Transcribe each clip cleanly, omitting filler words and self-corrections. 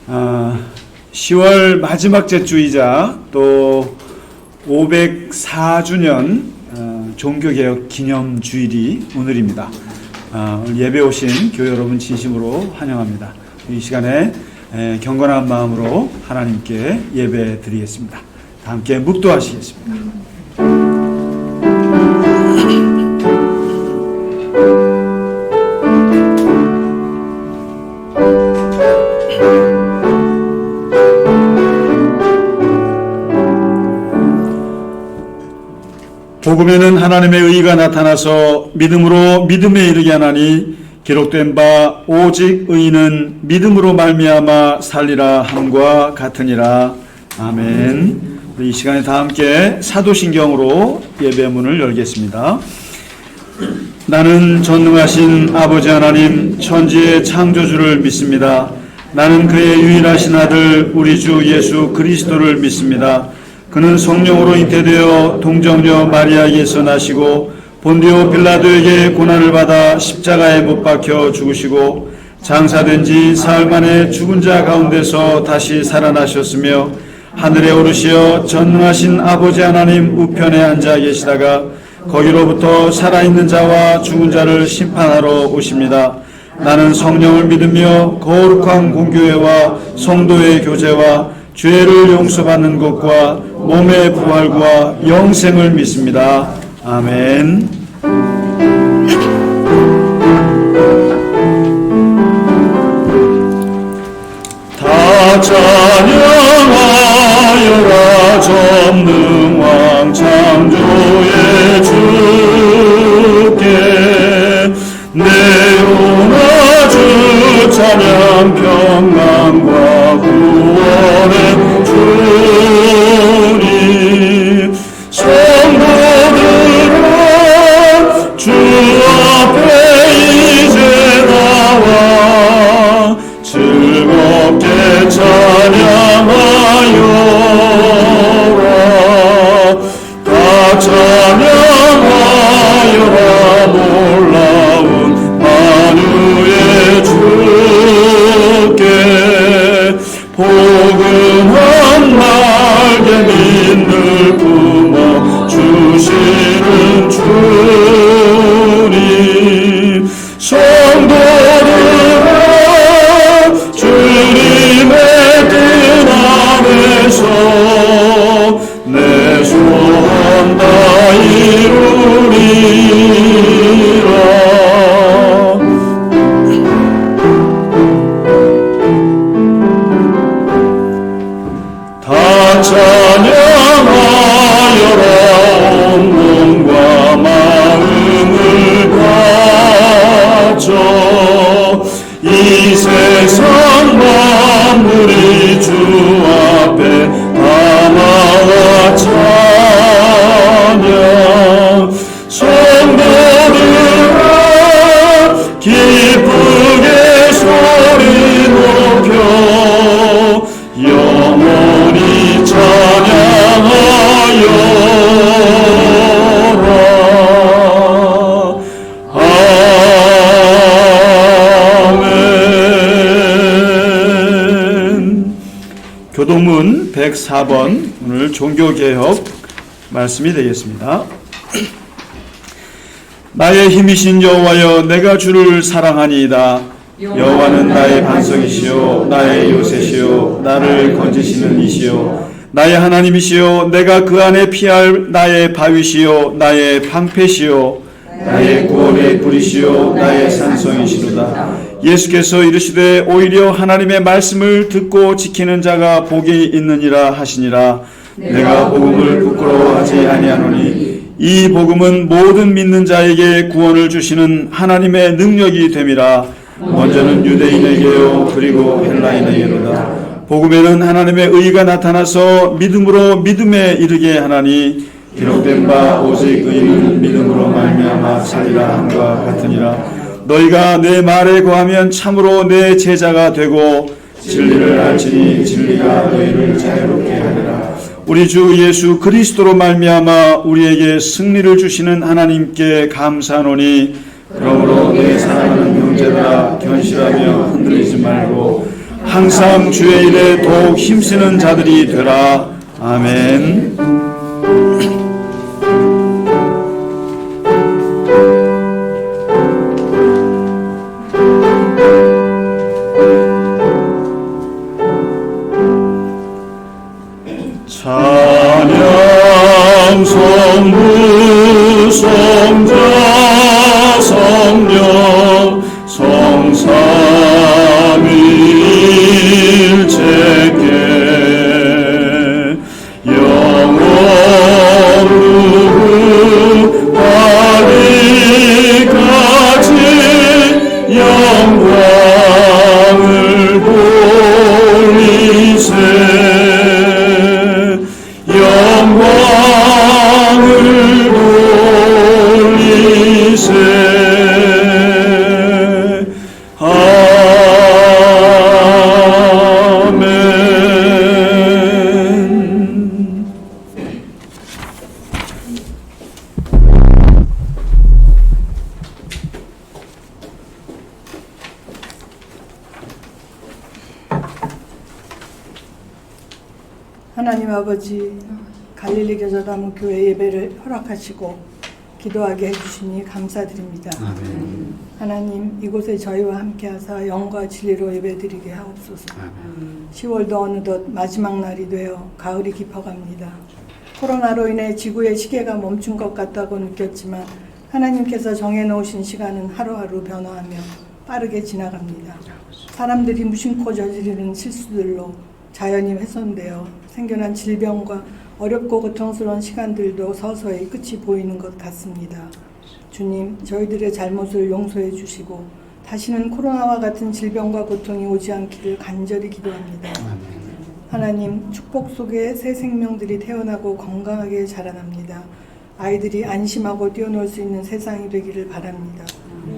10월 마지막 제주이자 또 504주년 종교개혁 기념주일이 오늘입니다. 오늘 예배 오신 교회 여러분 진심으로 환영합니다. 이 시간에 경건한 마음으로 하나님께 예배 드리겠습니다. 다 함께 묵도하시겠습니다. 복음에는 하나님의 의가 나타나서 믿음으로 믿음에 이르게 하나니 기록된 바 오직 의인은 믿음으로 말미암아 살리라 함과 같으니라. 아멘. 우리 이 시간에 다 함께 사도신경으로 예배문을 열겠습니다. 나는 전능하신 아버지 하나님 천지의 창조주를 믿습니다. 나는 그의 유일하신 아들 우리 주 예수 그리스도를 믿습니다. 그는 성령으로 잉태되어 동정녀 마리아에게서 나시고 본디오 빌라도에게 고난을 받아 십자가에 못 박혀 죽으시고 장사된 지 사흘 만에 죽은 자 가운데서 다시 살아나셨으며 하늘에 오르시어 전능하신 아버지 하나님 우편에 앉아 계시다가 거기로부터 살아있는 자와 죽은 자를 심판하러 오십니다. 나는 성령을 믿으며 거룩한 공교회와 성도의 교제와 죄를 용서받는 것과 몸의 부활과 영생을 믿습니다. 아멘. 다 찬양하여라 전능왕 창조의 주께 내 영혼 주 찬양 평강과 구원의 주님 성도들아 주 앞에 이제 나와 즐겁게 찬양하여라 다 찬양하여라 놀라운 만유의 주께 복음한 날개 민들 품어 주시는 주님 성도들아 주님의 뜻 안에서 내 소원 다 이루리라. 다 찬양하여라 온 몸과 마음을 바쳐 이 세상 만물이 주 앞에 다 나와 찬양 성도들아 기쁘게 소리 높여 영원히 찬양하여라. 아멘. 교동문 104번 오늘 종교개혁 말씀이 되겠습니다. 나의 힘이신 여호와여 내가 주를 사랑하니이다. 여호와는 나의 반석이시요 나의 요새시요 나를 건지시는 이시요 나의 하나님이시요 내가 그 안에 피할 나의 바위시요 나의 방패시요 나의 구원의 뿌리시요 나의 산성이시로다. 예수께서 이르시되 오히려 하나님의 말씀을 듣고 지키는 자가 복이 있느니라 하시니라. 내가 복음을 부끄러워하지 아니하노니 이 복음은 모든 믿는 자에게 구원을 주시는 하나님의 능력이 됨이라. 먼저는 유대인에게요 그리고 헬라인에게로다. 복음에는 하나님의 의가 나타나서 믿음으로 믿음에 이르게 하나니 기록된 바 오직 의인은 믿음으로 말미암아 살리라 함과 같으니라. 너희가 내 말에 거하면 참으로 내 제자가 되고 진리를 알지니 진리가 너희를 자유롭게 하리라. 우리 주 예수 그리스도로 말미암아 우리에게 승리를 주시는 하나님께 감사하노니 그러므로 내 사랑하는 형제들아 견실하며 흔들리지 말고 항상 주의 일에 더욱 힘쓰는 자들이 되라. 아멘. 찬양 성부 성자 성령 성삼위일체께 영원후 아리까지 영광을 돌리세. 영광을 돌리세. 아멘. 하나님 아버지, 갈릴리 겨자나무 교회 예배를 허락하시고 기도하게 해주시니 감사드립니다. 아멘. 하나님, 이곳에 저희와 함께하사 영과 진리로 예배드리게 하옵소서. 아멘. 10월도 어느덧 마지막 날이 되어 가을이 깊어갑니다. 코로나로 인해 지구의 시계가 멈춘 것 같다고 느꼈지만 하나님께서 정해놓으신 시간은 하루하루 변화하며 빠르게 지나갑니다. 사람들이 무심코 저지르는 실수들로 자연이 훼손되어 생겨난 질병과 어렵고 고통스러운 시간들도 서서히 끝이 보이는 것 같습니다. 주님, 저희들의 잘못을 용서해 주시고 다시는 코로나와 같은 질병과 고통이 오지 않기를 간절히 기도합니다. 하나님, 축복 속에 새 생명들이 태어나고 건강하게 자라납니다. 아이들이 안심하고 뛰어놀 수 있는 세상이 되기를 바랍니다.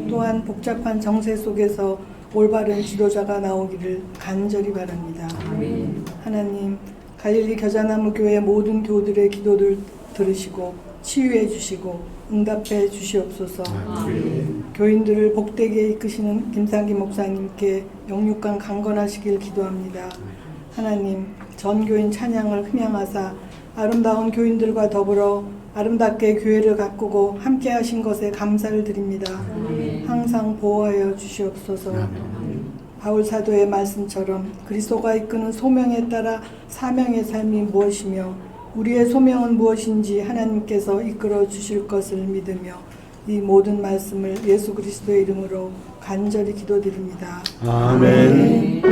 또한 복잡한 정세 속에서 올바른 지도자가 나오기를 간절히 바랍니다. 하나님, 갈릴리 겨자나무 교회 모든 교우들의 기도를 들으시고 치유해 주시고 응답해 주시옵소서. 교인들을 복되게 이끄시는 김상기 목사님께 영육간 강건하시길 기도합니다. 하나님, 전교인 찬양을 흠양하사 아름다운 교인들과 더불어 아름답게 교회를 가꾸고 함께 하신 것에 감사를 드립니다. 항상 보호하여 주시옵소서. 바울 사도의 말씀처럼 그리스도가 이끄는 소명에 따라 사명의 삶이 무엇이며 우리의 소명은 무엇인지 하나님께서 이끌어 주실 것을 믿으며 이 모든 말씀을 예수 그리스도의 이름으로 간절히 기도드립니다. 아멘.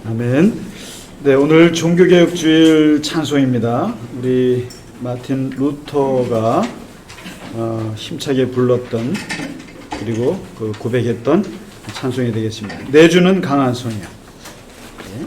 아멘. 네, 오늘 종교개혁주일 찬송입니다. 우리 마틴 루터가 힘차게 불렀던 그리고 그 고백했던 찬송이 되겠습니다. 내 주는 강한 손이야. 네.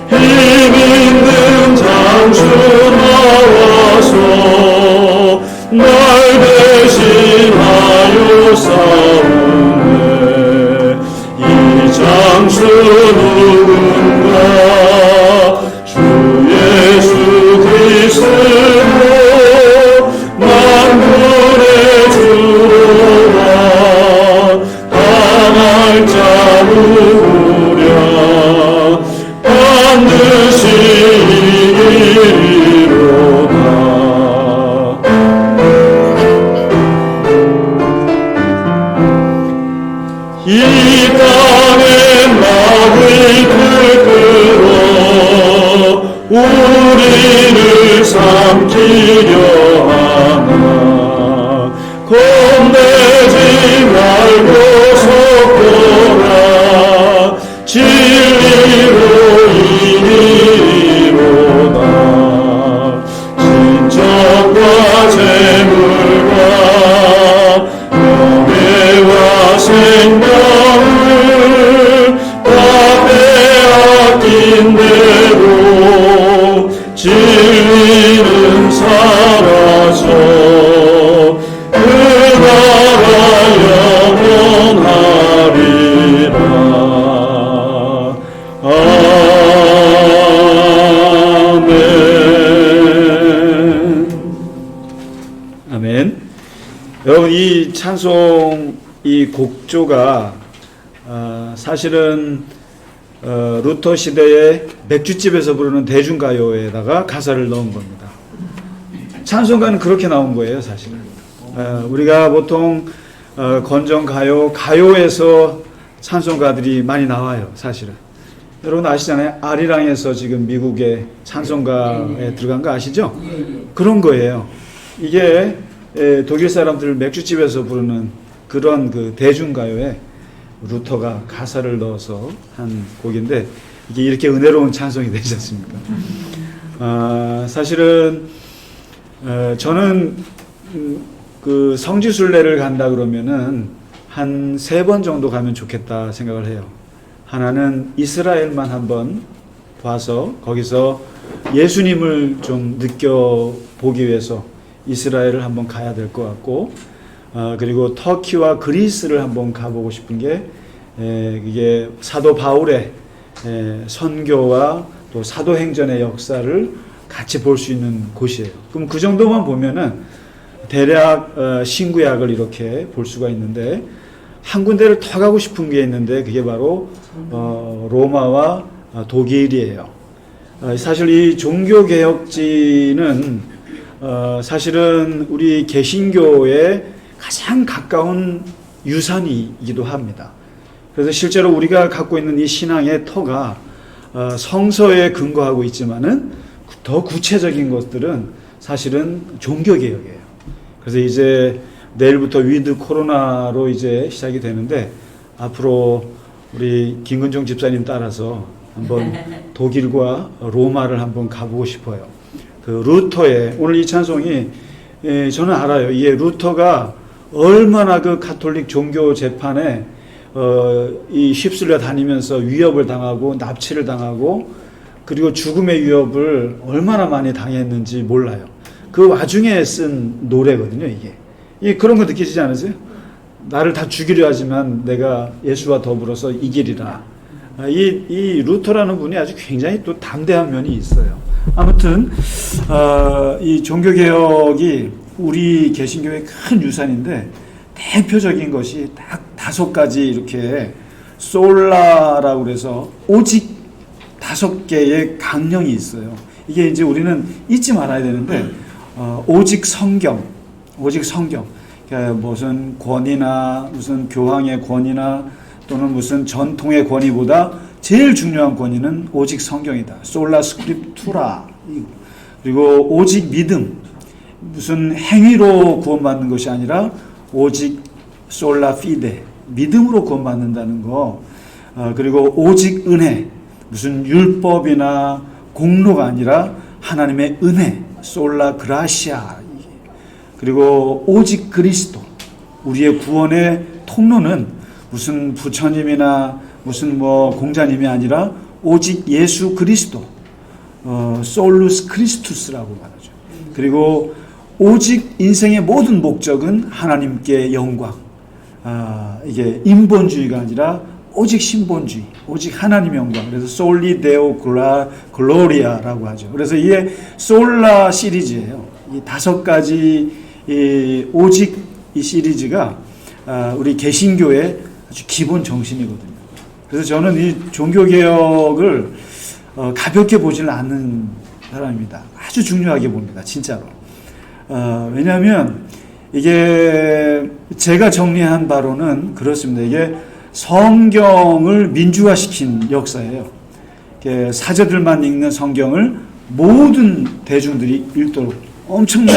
힘 있는 장수 나와 날 대신하여 싸우네. 이 장수 누군가 주 예수 그리스도 만군의 주로라. 당할 자 누구랴 반드시 이기리로다. 이 땅의 막을 끌어 우리를 삼키려 하나. 겁내지 말고 서거라. 진리로 이기리로다. 진정과 재물과 명예와 생명을 다 빼앗긴 대로 진리는 사라져 그 나라 영원하리라. 아멘. 아멘. 여러분, 이 찬송 이 곡조가 사실은 루터 시대의 맥주집에서 부르는 대중가요에다가 가사를 넣은 겁니다. 찬송가는 그렇게 나온 거예요, 사실은. 우리가 보통 건전가요, 가요에서 찬송가들이 많이 나와요, 사실은. 여러분 아시잖아요. 아리랑에서 지금 미국의 찬송가에 들어간 거 아시죠? 그런 거예요. 이게 독일 사람들 맥주집에서 부르는 그런 그 대중가요에 루터가 가사를 넣어서 한 곡인데 이게 이렇게 은혜로운 찬송이 되지 않습니까? 사실은 저는 그 성지순례를 간다 그러면은 한 3번 정도 가면 좋겠다 생각을 해요. 하나는 이스라엘만 한번 봐서 거기서 예수님을 좀 느껴보기 위해서 이스라엘을 한번 가야 될 것 같고, 그리고 터키와 그리스를 한번 가보고 싶은 게 이게 사도 바울의 선교와 또 사도행전의 역사를 같이 볼 수 있는 곳이에요. 그럼 그 정도만 보면은 대략 신구약을 이렇게 볼 수가 있는데, 한 군데를 더 가고 싶은 게 있는데 그게 바로 로마와 독일이에요. 사실 이 종교개혁지는 사실은 우리 개신교의 가장 가까운 유산이기도 합니다. 그래서 실제로 우리가 갖고 있는 이 신앙의 터가 성서에 근거하고 있지만은 더 구체적인 것들은 사실은 종교개혁이에요. 그래서 이제 내일부터 위드 코로나로 이제 시작이 되는데, 앞으로 우리 김근종 집사님 따라서 한번 독일과 로마를 한번 가보고 싶어요. 그 루터의 오늘 이 찬송이 저는 알아요. 이게 루터가 얼마나 그 가톨릭 종교 재판에 이 휩쓸려 다니면서 위협을 당하고 납치를 당하고 그리고 죽음의 위협을 얼마나 많이 당했는지 몰라요. 그 와중에 쓴 노래거든요, 이게. 그런 거 느끼시지 않으세요? 나를 다 죽이려 하지만 내가 예수와 더불어서 이기리라. 이 루터라는 분이 아주 굉장히 또 담대한 면이 있어요. 아무튼 이 종교개혁이 우리 개신교의 큰 유산인데, 대표적인 것이 딱 5가지 이렇게 솔라라고 그래서 오직 5개의 강령이 있어요. 이게 이제 우리는 잊지 말아야 되는데, 오직 성경, 그러니까 무슨 권위나 무슨 교황의 권위나 또는 무슨 전통의 권위보다 제일 중요한 권위는 오직 성경이다. 솔라 스크립투라. 그리고 오직 믿음, 무슨 행위로 구원받는 것이 아니라 오직 솔라 피데, 믿음으로 구원받는다는 거. 그리고 오직 은혜, 무슨 율법이나 공로가 아니라 하나님의 은혜, 솔라 그라시아. 그리고 오직 그리스도, 우리의 구원의 통로는 무슨 부처님이나 무슨 뭐 공자님이 아니라 오직 예수 그리스도, 솔루스 크리스투스라고 말하죠. 그리고 오직 인생의 모든 목적은 하나님께 영광. 이게 인본주의가 아니라 오직 신본주의, 오직 하나님 영광. 그래서 솔리 데오 글로리아라고 하죠. 그래서 이게 솔라 시리즈예요. 이 5가지 오직 이 시리즈가 우리 개신교의 아주 기본 정신이거든요. 그래서 저는 이 종교개혁을 가볍게 보지는 않는 사람입니다. 아주 중요하게 봅니다. 진짜로. 왜냐하면 이게 제가 정리한 바로는 그렇습니다. 이게 성경을 민주화시킨 역사예요. 사제들만 읽는 성경을 모든 대중들이 읽도록 엄청난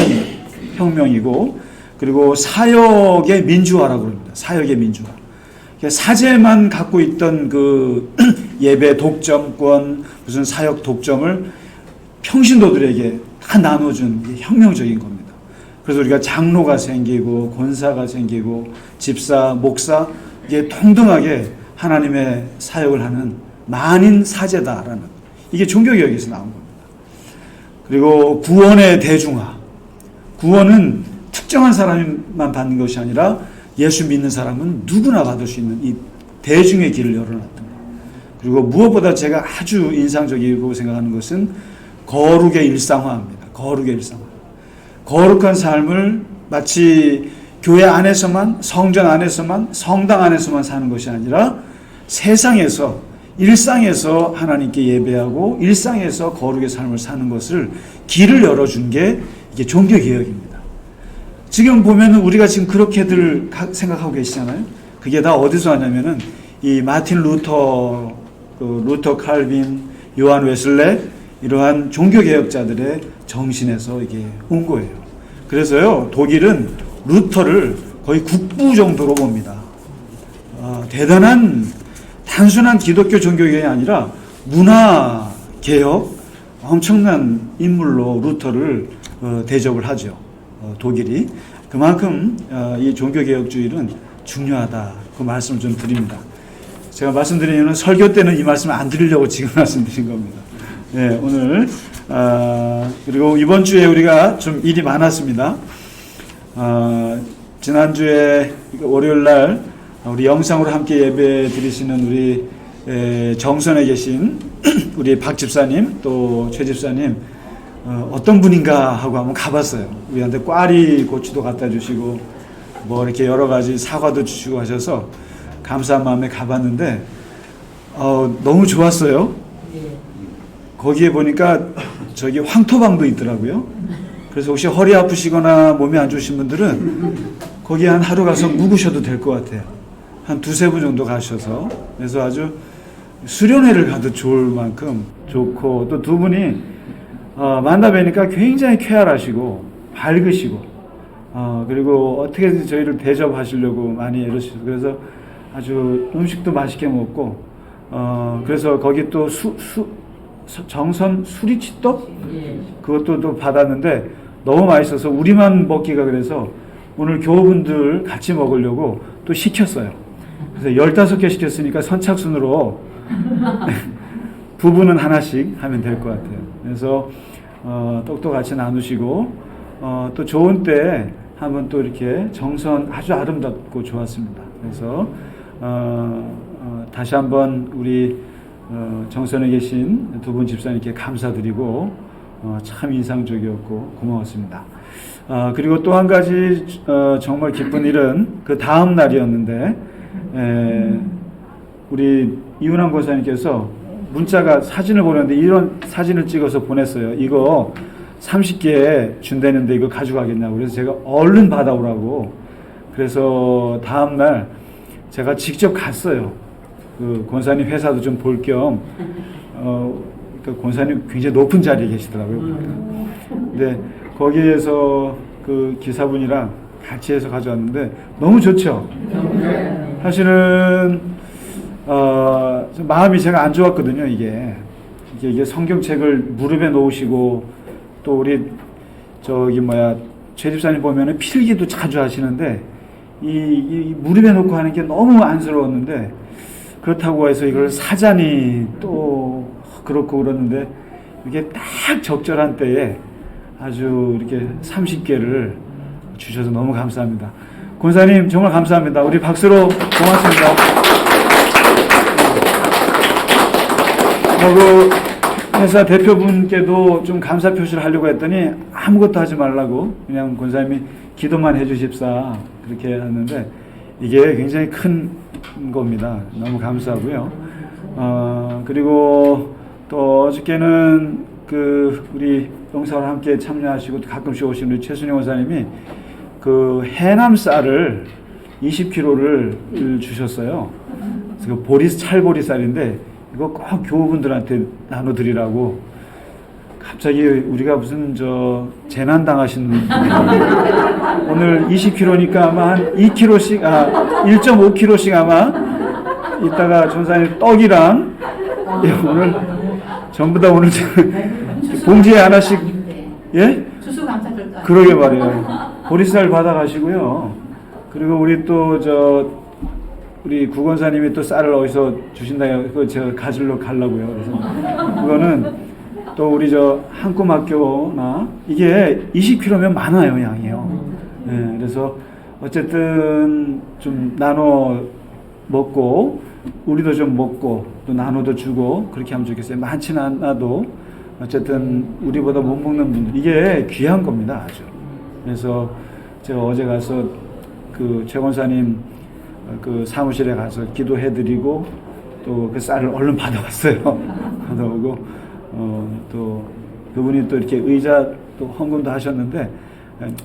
혁명이고, 그리고 사역의 민주화라고 합니다. 사역의 민주화. 사제만 갖고 있던 그 예배 독점권, 무슨 사역 독점을 평신도들에게 다 나눠준 혁명적인 겁니다. 그래서 우리가 장로가 생기고 권사가 생기고 집사, 목사, 이게 동등하게 하나님의 사역을 하는 만인 사제다라는, 이게 종교개혁에서 나온 겁니다. 그리고 구원의 대중화. 구원은 특정한 사람만 받는 것이 아니라 예수 믿는 사람은 누구나 받을 수 있는 이 대중의 길을 열어놨던 거예요. 그리고 무엇보다 제가 아주 인상적이고 생각하는 것은 거룩의 일상화입니다. 거룩의 일상화. 거룩한 삶을 마치 교회 안에서만, 성전 안에서만, 성당 안에서만 사는 것이 아니라 세상에서, 일상에서 하나님께 예배하고 일상에서 거룩의 삶을 사는 것을 길을 열어준 게 이게 종교개혁입니다. 지금 보면은 우리가 지금 그렇게들 생각하고 계시잖아요. 그게 다 어디서 하냐면은 이 마틴 루터 칼빈, 요한 웨슬레, 이러한 종교개혁자들의 정신에서 이게 온 거예요. 그래서요, 독일은 루터를 거의 국부 정도로 봅니다. 대단한, 단순한 기독교 종교개혁이 아니라 문화개혁, 엄청난 인물로 루터를 대접을 하죠. 독일이. 그만큼 이 종교개혁주의는 중요하다. 그 말씀을 좀 드립니다. 제가 말씀드린 이유는 설교 때는 이 말씀을 안 드리려고 지금 말씀드린 겁니다. 네, 오늘 그리고 이번 주에 우리가 좀 일이 많았습니다. 지난주에 월요일 날 우리 영상으로 함께 예배 드리시는 우리 정선에 계신 우리 박 집사님 또 최 집사님 어떤 분인가 하고 한번 가봤어요. 우리한테 꽈리 고추도 갖다 주시고 뭐 이렇게 여러 가지 사과도 주시고 하셔서 감사한 마음에 가봤는데 너무 좋았어요. 거기에 보니까 저기 황토방도 있더라고요. 그래서 혹시 허리 아프시거나 몸이 안 좋으신 분들은 거기 한 하루 가서 묵으셔도 될 것 같아요. 한 2-3분 정도 가셔서. 그래서 아주 수련회를 가도 좋을 만큼 좋고, 또 두 분이 만나 뵈니까 굉장히 쾌활하시고 밝으시고 그리고 어떻게든 저희를 대접하시려고 많이 애쓰시고, 그래서 아주 음식도 맛있게 먹고 그래서 거기 또 정선 수리치떡 그것도 또 받았는데 너무 맛있어서 우리만 먹기가 그래서 오늘 교우분들 같이 먹으려고 또 시켰어요. 그래서 15개 시켰으니까 선착순으로 부부는 하나씩 하면 될 것 같아요. 그래서 떡도 같이 나누시고 또 좋은 때 한번 또 이렇게 정선 아주 아름답고 좋았습니다. 그래서 다시 한번 우리 정선에 계신 두 분 집사님께 감사드리고 참 인상적이었고 고마웠습니다. 그리고 또 한 가지 정말 기쁜 일은 그 다음 날이었는데 우리 이훈환 권사님께서 문자가 사진을 보냈는데 이런 사진을 찍어서 보냈어요. 이거 30개 준다는데 이거 가져가겠냐고. 그래서 제가 얼른 받아오라고. 그래서 다음 날 제가 직접 갔어요. 그 권사님 회사도 좀 볼 겸, 그 권사님 굉장히 높은 자리에 계시더라고요. 근데 거기에서 그 기사분이랑 같이 해서 가져왔는데 너무 좋죠. 사실은 마음이 제가 안 좋았거든요. 이게 성경책을 무릎에 놓으시고 또 우리 최 집사님 보면은 필기도 자주 하시는데 이 무릎에 놓고 하는 게 너무 안쓰러웠는데, 그렇다고 해서 이걸 사자니 또 그렇고 그러는데 이게 딱 적절한 때에 아주 이렇게 30개를 주셔서 너무 감사합니다. 권사님 정말 감사합니다. 우리 박수로 고맙습니다. 그 회사 대표분께도 좀 감사 표시를 하려고 했더니 아무것도 하지 말라고 그냥 권사님이 기도만 해주십사 그렇게 했는데 이게 굉장히 큰 겁니다. 너무 감사하고요. 그리고 또 어저께는 그 우리 영사와 함께 참여하시고 가끔씩 오시는 우리 최순영 원사님이 그 해남 쌀을 20kg를 주셨어요. 그 찰보리 쌀인데 이거 꼭 교우분들한테 나눠드리라고. 갑자기 우리가 무슨 재난 당하신 오늘 20kg니까 아마 한 2kg씩 1.5kg씩 아마 이따가 전사님 떡이랑 오늘 전부 다 오늘 봉지에 하나씩 예? 추수감사절도 그러게 말이에요. 보리쌀 받아가시고요. 그리고 우리 또 우리 구건사님이 또 쌀을 어디서 주신다 그거 제가 가지러 가려고요. 그래서 그거는 또 우리 한꿈학교나 이게 20kg면 많아요, 양이요. 네, 그래서 어쨌든 좀 나눠 먹고 우리도 좀 먹고 또 나눠도 주고 그렇게 하면 좋겠어요. 많지는 않아도 어쨌든 우리보다 못 먹는 분들 이게 귀한 겁니다, 아주. 그래서 제가 어제 가서 그 최권사님 그 사무실에 가서 기도해드리고 또 그 쌀을 얼른 받아왔어요. 받아오고 또 그분이 또 이렇게 의자 또 헌금도 하셨는데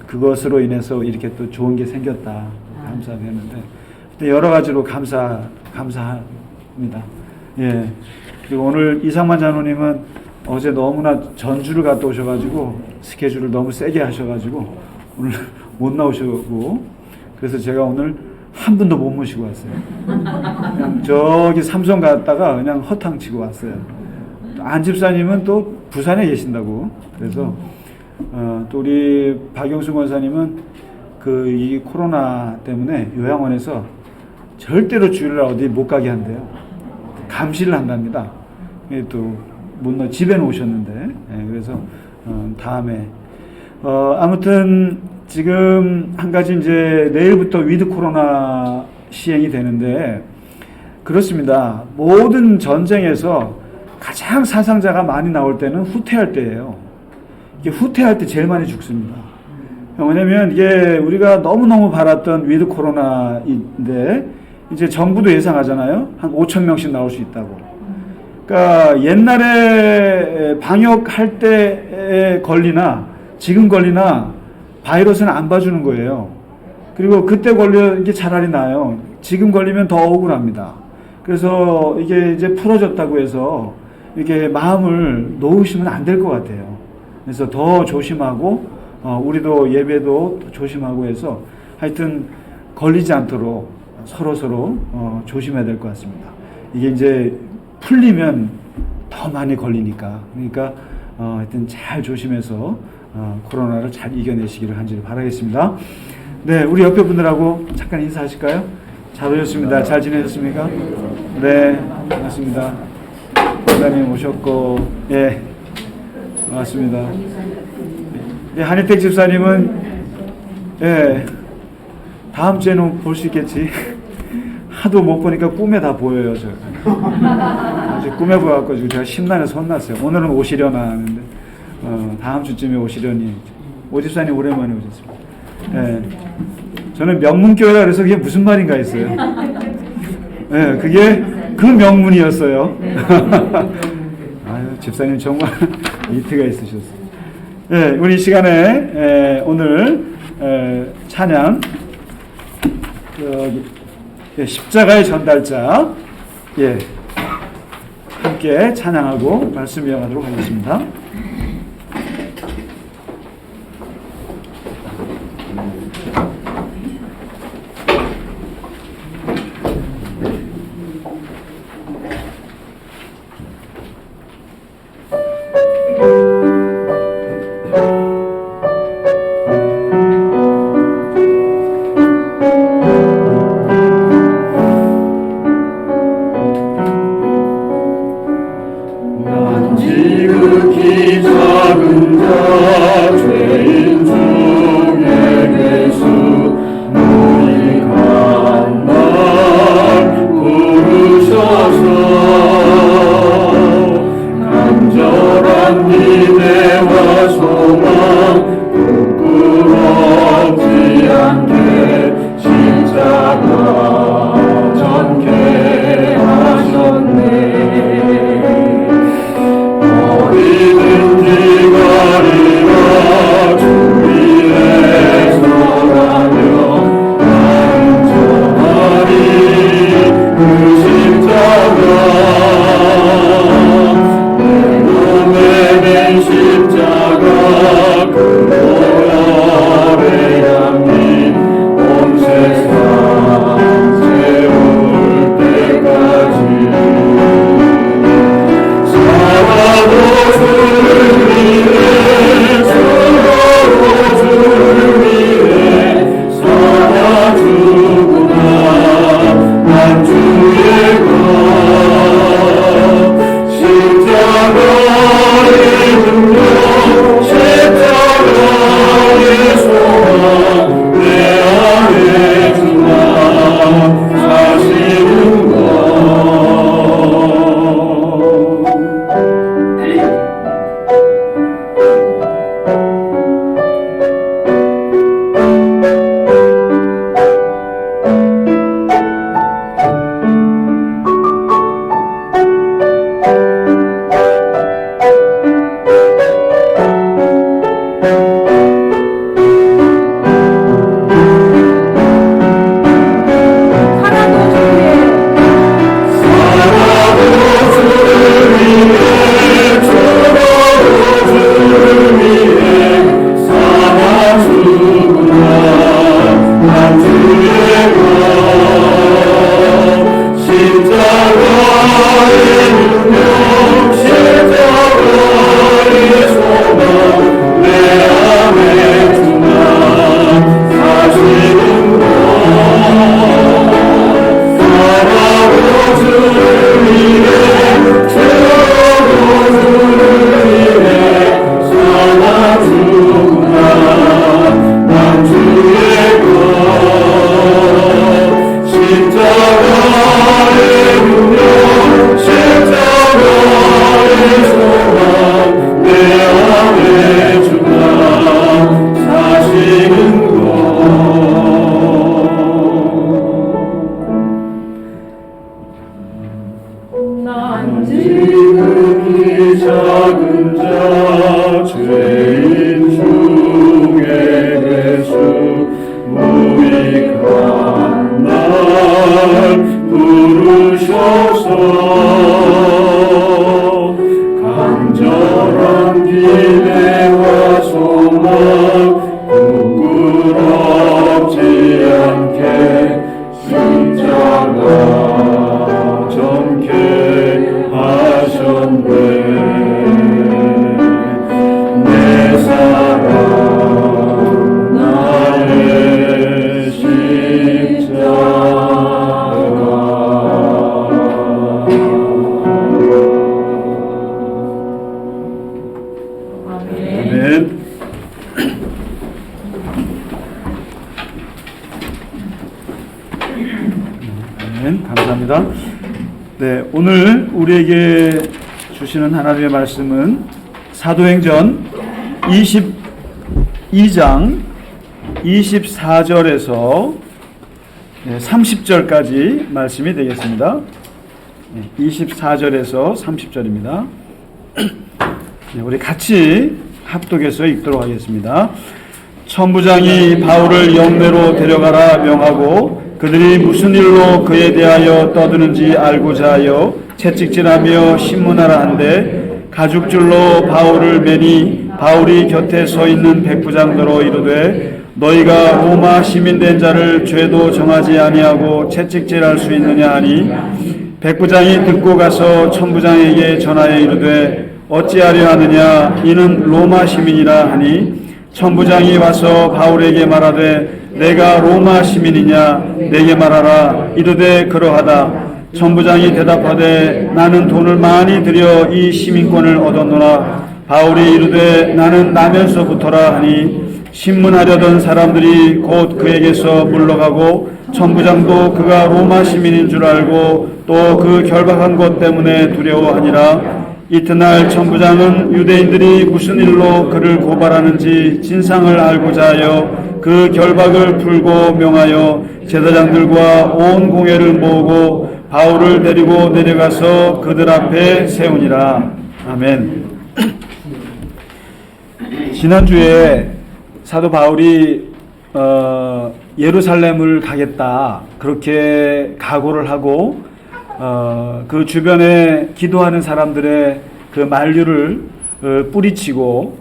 그것으로 인해서 이렇게 또 좋은 게 생겼다 감사했는데 여러 가지로 감사합니다. 예. 그리고 오늘 이상만 장로님은 어제 너무나 전주를 갔다 오셔가지고 스케줄을 너무 세게 하셔가지고 오늘 못 나오시고 그래서 제가 오늘 한 분도 못 모시고 왔어요. 그냥 저기 삼성 갔다가 그냥 허탕치고 왔어요. 안 집사님은 또 부산에 계신다고. 그래서 또 우리 박영수 권사님은 그 이 코로나 때문에 요양원에서 절대로 주일날 어디 못 가게 한대요. 감시를 한답니다. 또 집에는 오셨는데 그래서 다음에 아무튼 지금 한 가지 이제 내일부터 위드 코로나 시행이 되는데 그렇습니다. 모든 전쟁에서 가장 사상자가 많이 나올 때는 후퇴할 때예요. 이게 후퇴할 때 제일 많이 죽습니다. 왜냐면 이게 우리가 너무너무 바랐던 위드 코로나인데 이제 정부도 예상하잖아요. 한 5,000명씩 나올 수 있다고. 그러니까 옛날에 방역할 때 걸리나 지금 걸리나 바이러스는 안 봐주는 거예요. 그리고 그때 걸리는 게 차라리 나아요. 지금 걸리면 더 억울합니다. 그래서 이게 이제 풀어졌다고 해서 이렇게 마음을 놓으시면 안 될 것 같아요. 그래서 더 조심하고 우리도 예배도 조심하고 해서 하여튼 걸리지 않도록 서로 조심해야 될 것 같습니다. 이게 이제 풀리면 더 많이 걸리니까 그러니까 하여튼 잘 조심해서 코로나를 잘 이겨내시기를 간절히 바라겠습니다. 네, 우리 옆에 분들하고 잠깐 인사하실까요? 잘 오셨습니다. 잘 지내셨습니까? 네, 반갑습니다. 원장님 오셨고, 예, 반갑습니다. 예, 한희택 집사님은, 예, 다음 주에는 볼 수 있겠지. 하도 못 보니까 꿈에 다 보여요, 저. 아주 꿈에 보여갖고 지금 제가 심란해서 혼났어요. 오늘은 오시려나 하는데. 다음 주쯤에 오시려니. 오 집사님 오랜만에 오셨습니다. 예. 저는 명문교회라 그래서 그게 무슨 말인가 했어요. 예, 그게 그 명문이었어요. 아유, 집사님 정말 이트가 있으셨어요. 예, 우리 이 시간에 오늘 찬양 십자가의 전달자 함께 찬양하고 말씀 이어가도록 하겠습니다. 지극히 작은 자 아멘. 감사합니다. 네, 오늘 우리에게 주시는 하나님의 말씀은 사도행전 22장 24절에서 30절까지 말씀이 되겠습니다. 24절에서 30절입니다. 우리 같이 합독해서 읽도록 하겠습니다. 천부장이 바울을 영내로 데려가라 명하고 그들이 무슨 일로 그에 대하여 떠드는지 알고자 하여 채찍질하며 신문하라 한데 가죽줄로 바울을 매니 바울이 곁에 서 있는 백부장더러 이르되 너희가 로마 시민된 자를 죄도 정하지 아니하고 채찍질할 수 있느냐 하니 백부장이 듣고 가서 천부장에게 전하여 이르되 어찌하려 하느냐 이는 로마 시민이라 하니 천부장이 와서 바울에게 말하되 내가 로마 시민이냐 내게 말하라 이르되 그러하다. 천부장이 대답하되 나는 돈을 많이 들여 이 시민권을 얻었노라. 바울이 이르되 나는 나면서부터라 하니 신문하려던 사람들이 곧 그에게서 물러가고 천부장도 그가 로마 시민인 줄 알고 또 그 결박한 것 때문에 두려워하니라. 이튿날 천부장은 유대인들이 무슨 일로 그를 고발하는지 진상을 알고자 하여 그 결박을 풀고 명하여 제사장들과 온 공회를 모으고 바울을 데리고 내려가서 그들 앞에 세우니라. 아멘. 지난주에 사도 바울이 예루살렘을 가겠다 그렇게 각오를 하고 그 주변에 기도하는 사람들의 그 만류를 뿌리치고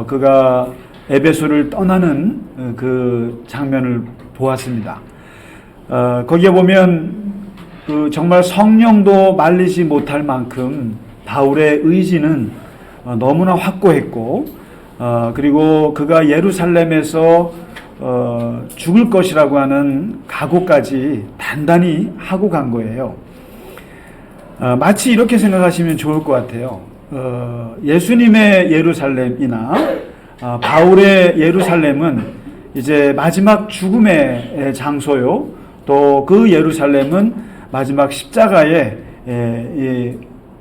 그가 에베소를 떠나는 그 장면을 보았습니다. 거기에 보면 그 정말 성령도 말리지 못할 만큼 바울의 의지는 너무나 확고했고 그리고 그가 예루살렘에서 죽을 것이라고 하는 각오까지 단단히 하고 간 거예요. 마치 이렇게 생각하시면 좋을 것 같아요. 예수님의 예루살렘이나 바울의 예루살렘은 이제 마지막 죽음의 장소요. 또 그 예루살렘은 마지막 십자가에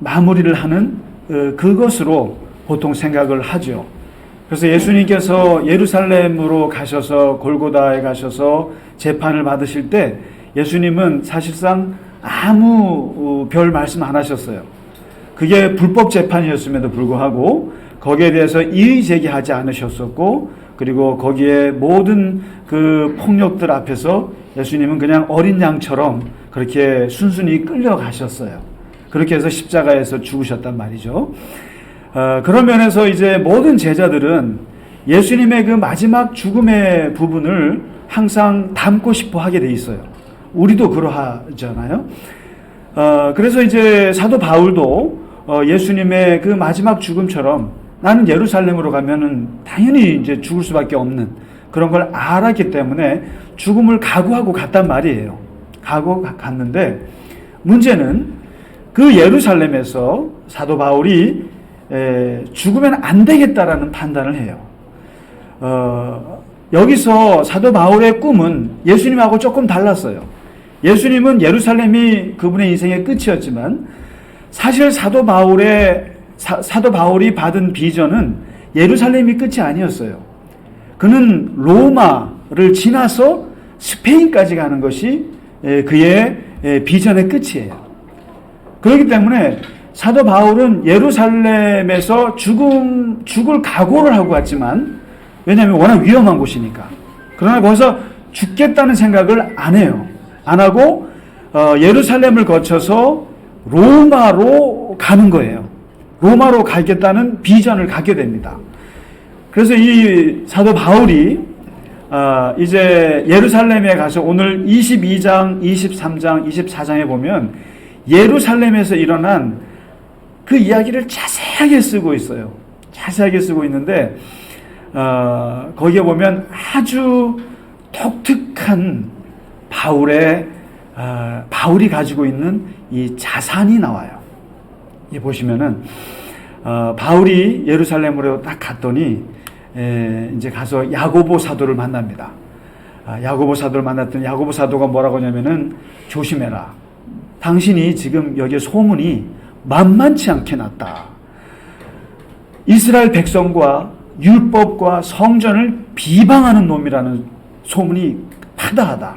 마무리를 하는 그것으로 보통 생각을 하죠. 그래서 예수님께서 예루살렘으로 가셔서 골고다에 가셔서 재판을 받으실 때 예수님은 사실상 아무 별 말씀 안 하셨어요. 그게 불법 재판이었음에도 불구하고 거기에 대해서 이의 제기하지 않으셨었고 그리고 거기에 모든 그 폭력들 앞에서 예수님은 그냥 어린 양처럼 그렇게 순순히 끌려가셨어요. 그렇게 해서 십자가에서 죽으셨단 말이죠. 그런 면에서 이제 모든 제자들은 예수님의 그 마지막 죽음의 부분을 항상 담고 싶어 하게 돼 있어요. 우리도 그러하잖아요. 그래서 이제 사도 바울도 예수님의 그 마지막 죽음처럼 나는 예루살렘으로 가면은 당연히 이제 죽을 수밖에 없는 그런 걸 알았기 때문에 죽음을 각오하고 갔단 말이에요. 갔는데 문제는 그 예루살렘에서 사도 바울이 죽으면 안 되겠다라는 판단을 해요. 여기서 사도 바울의 꿈은 예수님하고 조금 달랐어요. 예수님은 예루살렘이 그분의 인생의 끝이었지만 사실 사도 바울이 받은 비전은 예루살렘이 끝이 아니었어요. 그는 로마를 지나서 스페인까지 가는 것이 그의 비전의 끝이에요. 그렇기 때문에 사도 바울은 예루살렘에서 죽을 각오를 하고 갔지만 왜냐하면 워낙 위험한 곳이니까. 그러나 거기서 죽겠다는 생각을 안 해요. 안 하고 예루살렘을 거쳐서 로마로 가는 거예요. 로마로 가겠다는 비전을 갖게 됩니다. 그래서 이 사도 바울이 이제 예루살렘에 가서 오늘 22장, 23장, 24장에 보면 예루살렘에서 일어난 그 이야기를 자세하게 쓰고 있어요. 자세하게 쓰고 있는데 거기에 보면 아주 독특한 바울이 가지고 있는 이 자산이 나와요. 이 보시면은 바울이 예루살렘으로 딱 갔더니 이제 가서 야고보 사도를 만납니다. 야고보 사도를 만났더니 야고보 사도가 뭐라고 하냐면은 조심해라. 당신이 지금 여기에 소문이 만만치 않게 났다. 이스라엘 백성과 율법과 성전을 비방하는 놈이라는 소문이 파다하다.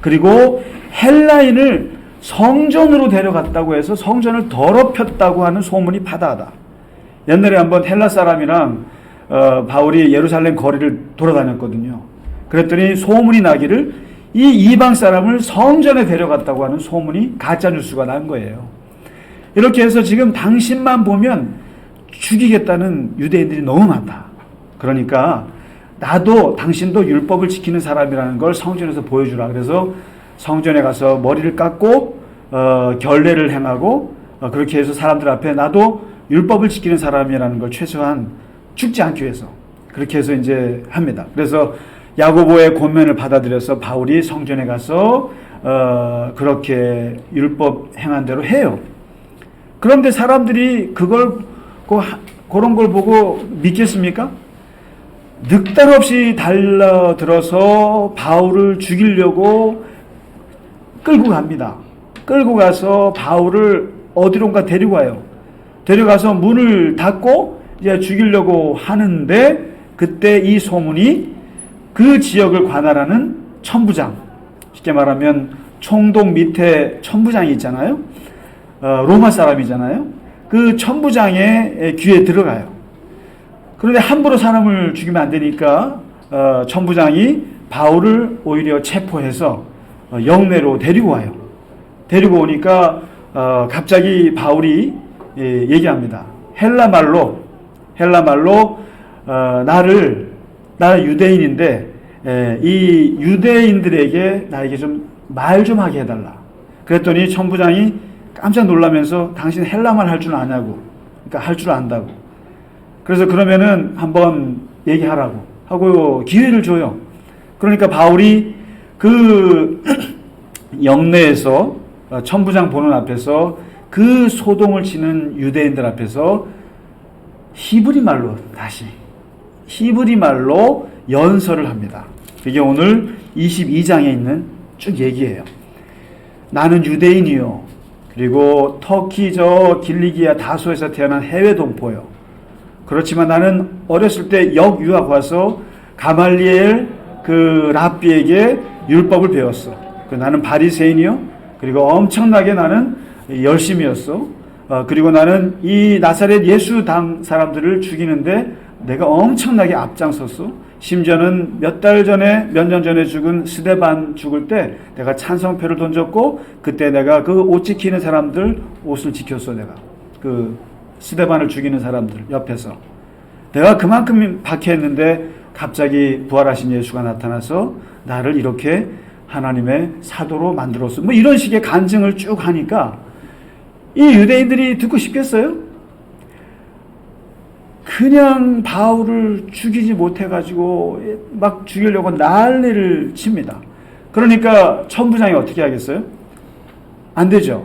그리고 헬라인을 성전으로 데려갔다고 해서 성전을 더럽혔다고 하는 소문이 파다하다. 옛날에 한번 헬라 사람이랑 바울이 예루살렘 거리를 돌아다녔거든요. 그랬더니 소문이 나기를 이 이방 사람을 성전에 데려갔다고 하는 소문이 가짜 뉴스가 난 거예요. 이렇게 해서 지금 당신만 보면 죽이겠다는 유대인들이 너무 많다. 그러니까 나도 당신도 율법을 지키는 사람이라는 걸 성전에서 보여주라. 그래서 성전에 가서 머리를 깎고 결례를 행하고 그렇게 해서 사람들 앞에 나도 율법을 지키는 사람이라는 걸 최소한 죽지 않기 위해서 그렇게 해서 이제 합니다. 그래서 야고보의 권면을 받아들여서 바울이 성전에 가서 그렇게 율법 행한 대로 해요. 그런데 사람들이 그런 걸 보고 믿겠습니까? 늑달 없이 달려들어서 바울을 죽이려고 끌고 갑니다. 끌고 가서 바울을 어디론가 데리고 와요. 데려가서 문을 닫고 이제 죽이려고 하는데 그때 이 소문이 그 지역을 관할하는 천부장, 쉽게 말하면 총독 밑에 천부장이 있잖아요. 로마 사람이잖아요. 그 천부장의 귀에 들어가요. 그런데 함부로 사람을 죽이면 안 되니까 천부장이 바울을 오히려 체포해서 영내로 데리고 와요. 데리고 오니까 갑자기 바울이 얘기합니다. 헬라 말로 나 유대인인데 이 유대인들에게 나에게 좀 말 좀 하게 해달라. 그랬더니 천부장이 깜짝 놀라면서 당신 헬라말 할 줄 아냐고. 그러니까 할 줄 안다고. 그래서 그러면은 한번 얘기하라고 하고 기회를 줘요. 그러니까 바울이 그 영내에서 천부장 보는 앞에서 그 소동을 치는 유대인들 앞에서 히브리 말로 연설을 합니다. 그게 오늘 22장에 있는 쭉 얘기예요. 나는 유대인이요. 그리고 터키 길리기아 다소에서 태어난 해외 동포요. 그렇지만 나는 어렸을 때 역유학 와서 가말리엘 그 랍비에게 율법을 배웠어. 나는 바리새인이요. 그리고 엄청나게 나는 열심이었어. 그리고 나는 이 나사렛 예수 당 사람들을 죽이는데 내가 엄청나게 앞장섰어. 심지어는 몇 년 전에 죽은 스데반 죽을 때 내가 찬성표를 던졌고 그때 내가 그 옷 지키는 사람들 옷을 지켰어. 내가 그 스데반을 죽이는 사람들 옆에서 내가 그만큼 박해했는데 갑자기 부활하신 예수가 나타나서 나를 이렇게 하나님의 사도로 만들었어. 뭐 이런 식의 간증을 쭉 하니까 이 유대인들이 듣고 싶겠어요? 그냥 바울을 죽이지 못해가지고 막 죽이려고 난리를 칩니다. 그러니까 천부장이 어떻게 하겠어요? 안 되죠.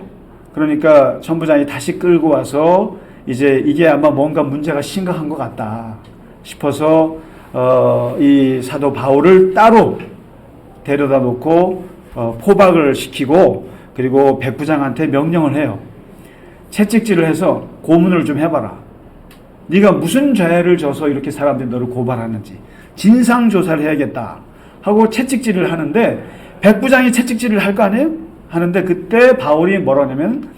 그러니까 천부장이 다시 끌고 와서 이제 이게 아마 뭔가 문제가 심각한 것 같다 싶어서 이 사도 바울을 따로 데려다 놓고 포박을 시키고 그리고 백부장한테 명령을 해요. 채찍질을 해서 고문을 좀 해봐라. 네가 무슨 죄를 져서 이렇게 사람들이 너를 고발하는지 진상조사를 해야겠다 하고 채찍질을 하는데 백부장이 채찍질을 할 거 아니에요? 하는데 그때 바울이 뭐라냐면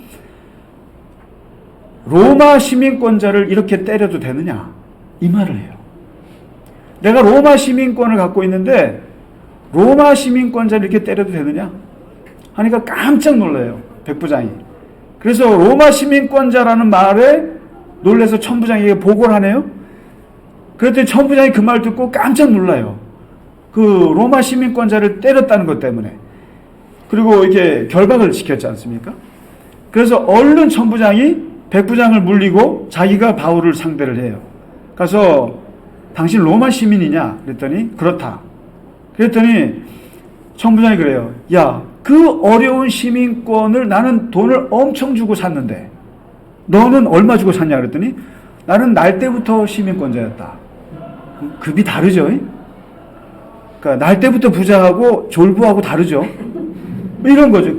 로마 시민권자를 이렇게 때려도 되느냐 이 말을 해요. 내가 로마 시민권을 갖고 있는데 로마 시민권자를 이렇게 때려도 되느냐 하니까 깜짝 놀라요. 백부장이. 그래서 로마 시민권자라는 말에 놀라서 천부장에게 보고를 하네요. 그랬더니 천부장이 그 말 듣고 깜짝 놀라요. 그 로마 시민권자를 때렸다는 것 때문에. 그리고 이게 결박을 시켰지 않습니까? 그래서 얼른 천부장이 백부장을 물리고 자기가 바울을 상대를 해요. 가서 당신 로마 시민이냐? 그랬더니 그렇다. 그랬더니 천부장이 그래요. 야, 그 어려운 시민권을 나는 돈을 엄청 주고 샀는데 너는 얼마 주고 샀냐 그랬더니 나는 날 때부터 시민권자였다. 급이 다르죠. 그러니까 날 때부터 부자하고 졸부하고 다르죠. 이런 거죠.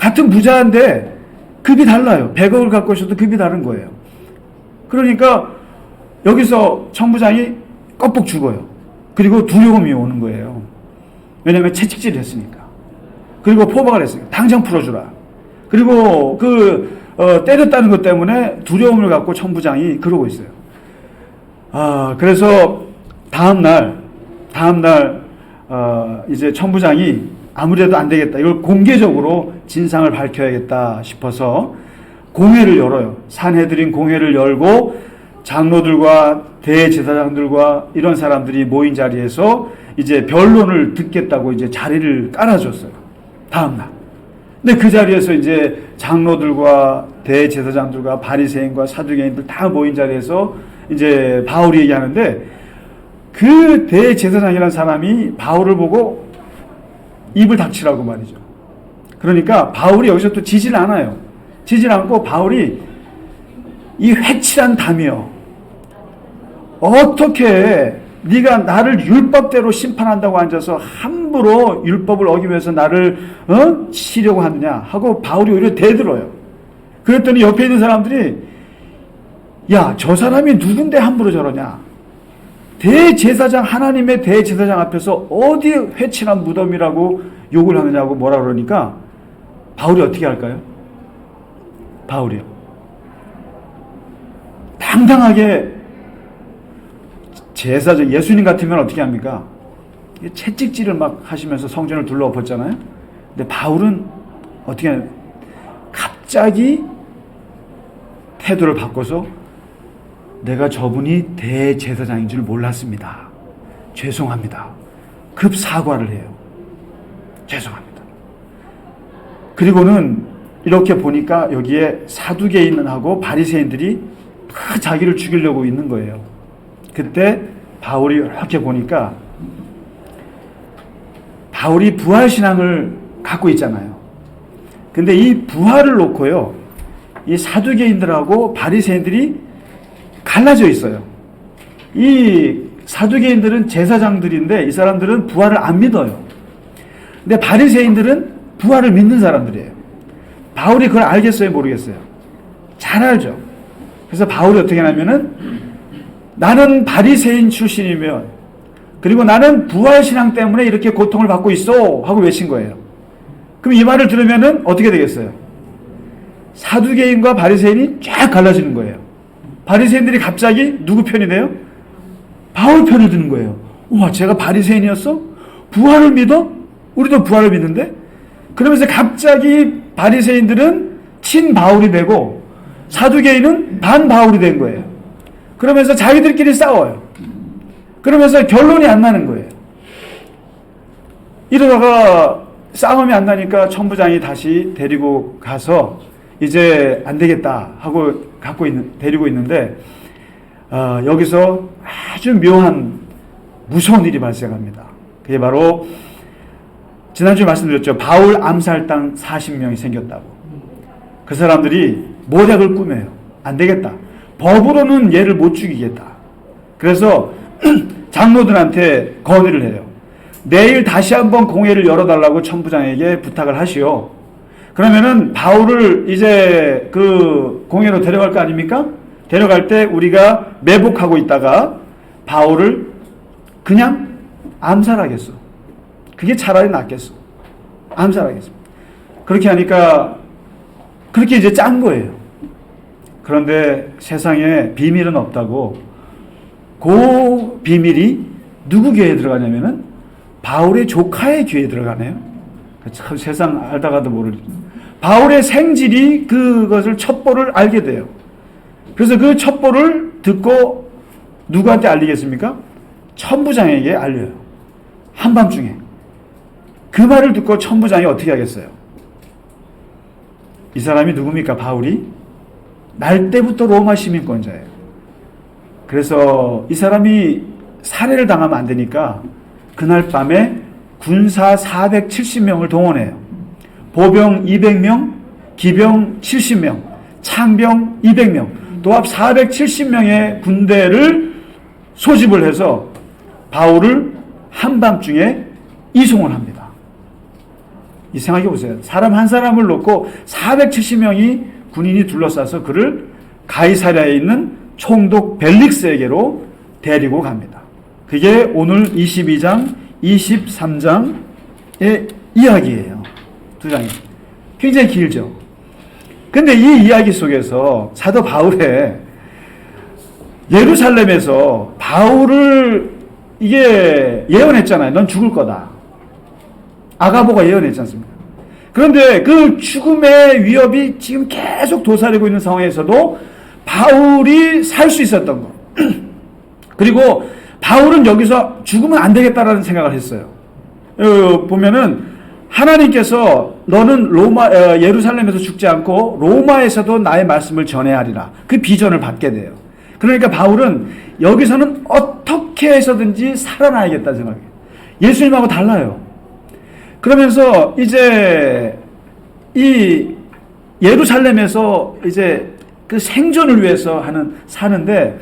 같은 부자인데 급이 달라요. 100억을 갖고 있어도 급이 다른 거예요. 그러니까 여기서 청부장이 껍벅 죽어요. 그리고 두려움이 오는 거예요. 왜냐하면 채찍질을 했으니까. 그리고 포박을 했으니까. 당장 풀어주라. 그리고 때렸다는 것 때문에 두려움을 갖고 청부장이 그러고 있어요. 그래서 다음날 이제 청부장이 아무래도 안 되겠다. 이걸 공개적으로 진상을 밝혀야겠다 싶어서 공회를 열어요. 산헤드린 공회를 열고 장로들과 대제사장들과 이런 사람들이 모인 자리에서 이제 변론을 듣겠다고 이제 자리를 깔아줬어요. 다음날. 근데 그 자리에서 이제 장로들과 대제사장들과 바리새인과 사두개인들 다 모인 자리에서 이제 바울이 얘기하는데 그 대제사장이라는 사람이 바울을 보고 입을 닥치라고 말이죠. 그러니까 바울이 여기서 또 지질 않아요. 지질 않고 바울이 이 회칠한 담이요. 어떻게 네가 나를 율법대로 심판한다고 앉아서 함부로 율법을 어기면서 나를 치려고 하느냐 하고 바울이 오히려 대들어요. 그랬더니 옆에 있는 사람들이 야, 저 사람이 누군데 함부로 저러냐. 대제사장, 하나님의 대제사장 앞에서 어디 회칠한 무덤이라고 욕을 하느냐고 뭐라 그러니까 바울이 어떻게 할까요? 바울이요. 당당하게 제사장, 예수님 같으면 어떻게 합니까? 채찍질을 막 하시면서 성전을 둘러엎었잖아요. 근데 바울은 어떻게 하냐? 갑자기 태도를 바꿔서 내가 저분이 대제사장인 줄 몰랐습니다. 죄송합니다. 급 사과를 해요. 죄송합니다. 그리고는 이렇게 보니까 여기에 사두개인하고 바리새인들이 다 자기를 죽이려고 있는 거예요. 그때 바울이 이렇게 보니까 바울이 부활신앙을 갖고 있잖아요. 근데 이 부활을 놓고요, 이 사두개인들하고 바리새인들이 갈라져 있어요. 이 사두개인들은 제사장들인데 이 사람들은 부활을 안 믿어요. 근데 바리새인들은 부활을 믿는 사람들이에요. 바울이 그걸 알겠어요, 모르겠어요? 잘 알죠. 그래서 바울이 어떻게 하냐면은 나는 바리새인 출신이면 그리고 나는 부활신앙 때문에 이렇게 고통을 받고 있어 하고 외친 거예요. 그럼 이 말을 들으면은 어떻게 되겠어요? 사두개인과 바리새인이 쫙 갈라지는 거예요. 바리새인들이 갑자기 누구 편이 돼요? 바울 편을 드는 거예요. 우와, 제가 바리새인이었어? 부활을 믿어? 우리도 부활을 믿는데? 그러면서 갑자기 바리새인들은 친 바울이 되고 사두개인은 반 바울이 된 거예요. 그러면서 자기들끼리 싸워요. 그러면서 결론이 안 나는 거예요. 이러다가 싸움이 안 나니까 천부장이 다시 데리고 가서 이제 안 되겠다 하고 데리고 있는데 여기서 아주 묘한 무서운 일이 발생합니다. 그게 바로 지난주에 말씀드렸죠. 바울 암살당 40명이 생겼다고. 그 사람들이 모략을 꾸며요. 안 되겠다. 법으로는 얘를 못 죽이겠다. 그래서 장로들한테 건의를 해요. 내일 다시 한번 공회를 열어달라고 천부장에게 부탁을 하시오. 그러면은 바울을 이제 그 공회로 데려갈 거 아닙니까? 데려갈 때 우리가 매복하고 있다가 바울을 그냥 암살하겠어. 그게 차라리 낫겠어. 암살하겠습니다. 그렇게 하니까 그렇게 이제 짠 거예요. 그런데 세상에 비밀은 없다고. 그 비밀이 누구 귀에 들어가냐면은 바울의 조카의 귀에 들어가네요. 참 세상 알다가도 모르죠. 바울의 생질이 그것을 첩보를 알게 돼요. 그래서 그 첩보를 듣고 누구한테 알리겠습니까? 천부장에게 알려요. 한밤중에. 그 말을 듣고 천부장이 어떻게 하겠어요? 이 사람이 누굽니까? 바울이? 날 때부터 로마 시민권자예요. 그래서 이 사람이 살해를 당하면 안 되니까 그날 밤에 군사 470명을 동원해요. 보병 200명, 기병 70명, 창병 200명, 도합 470명의 군대를 소집을 해서 바울을 한밤중에 이송을 합니다. 이 생각해 보세요. 사람 한 사람을 놓고 470명이 군인이 둘러싸서 그를 가이사랴에 있는 총독 벨릭스에게로 데리고 갑니다. 그게 오늘 22장, 23장의 이야기예요. 두 장이. 굉장히 길죠. 근데 이 이야기 속에서 사도 바울의 예루살렘에서 바울을 이게 예언했잖아요. 넌 죽을 거다. 아가보가 예언했지 않습니까? 그런데 그 죽음의 위협이 지금 계속 도사리고 있는 상황에서도 바울이 살 수 있었던 거. 그리고 바울은 여기서 죽으면 안 되겠다라는 생각을 했어요. 보면은 하나님께서 너는 예루살렘에서 죽지 않고 로마에서도 나의 말씀을 전해야 하리라. 그 비전을 받게 돼요. 그러니까 바울은 여기서는 어떻게 해서든지 살아나야겠다는 생각이에요. 예수님하고 달라요. 그러면서 이제 이 예루살렘에서 이제 그 생존을 위해서 사는데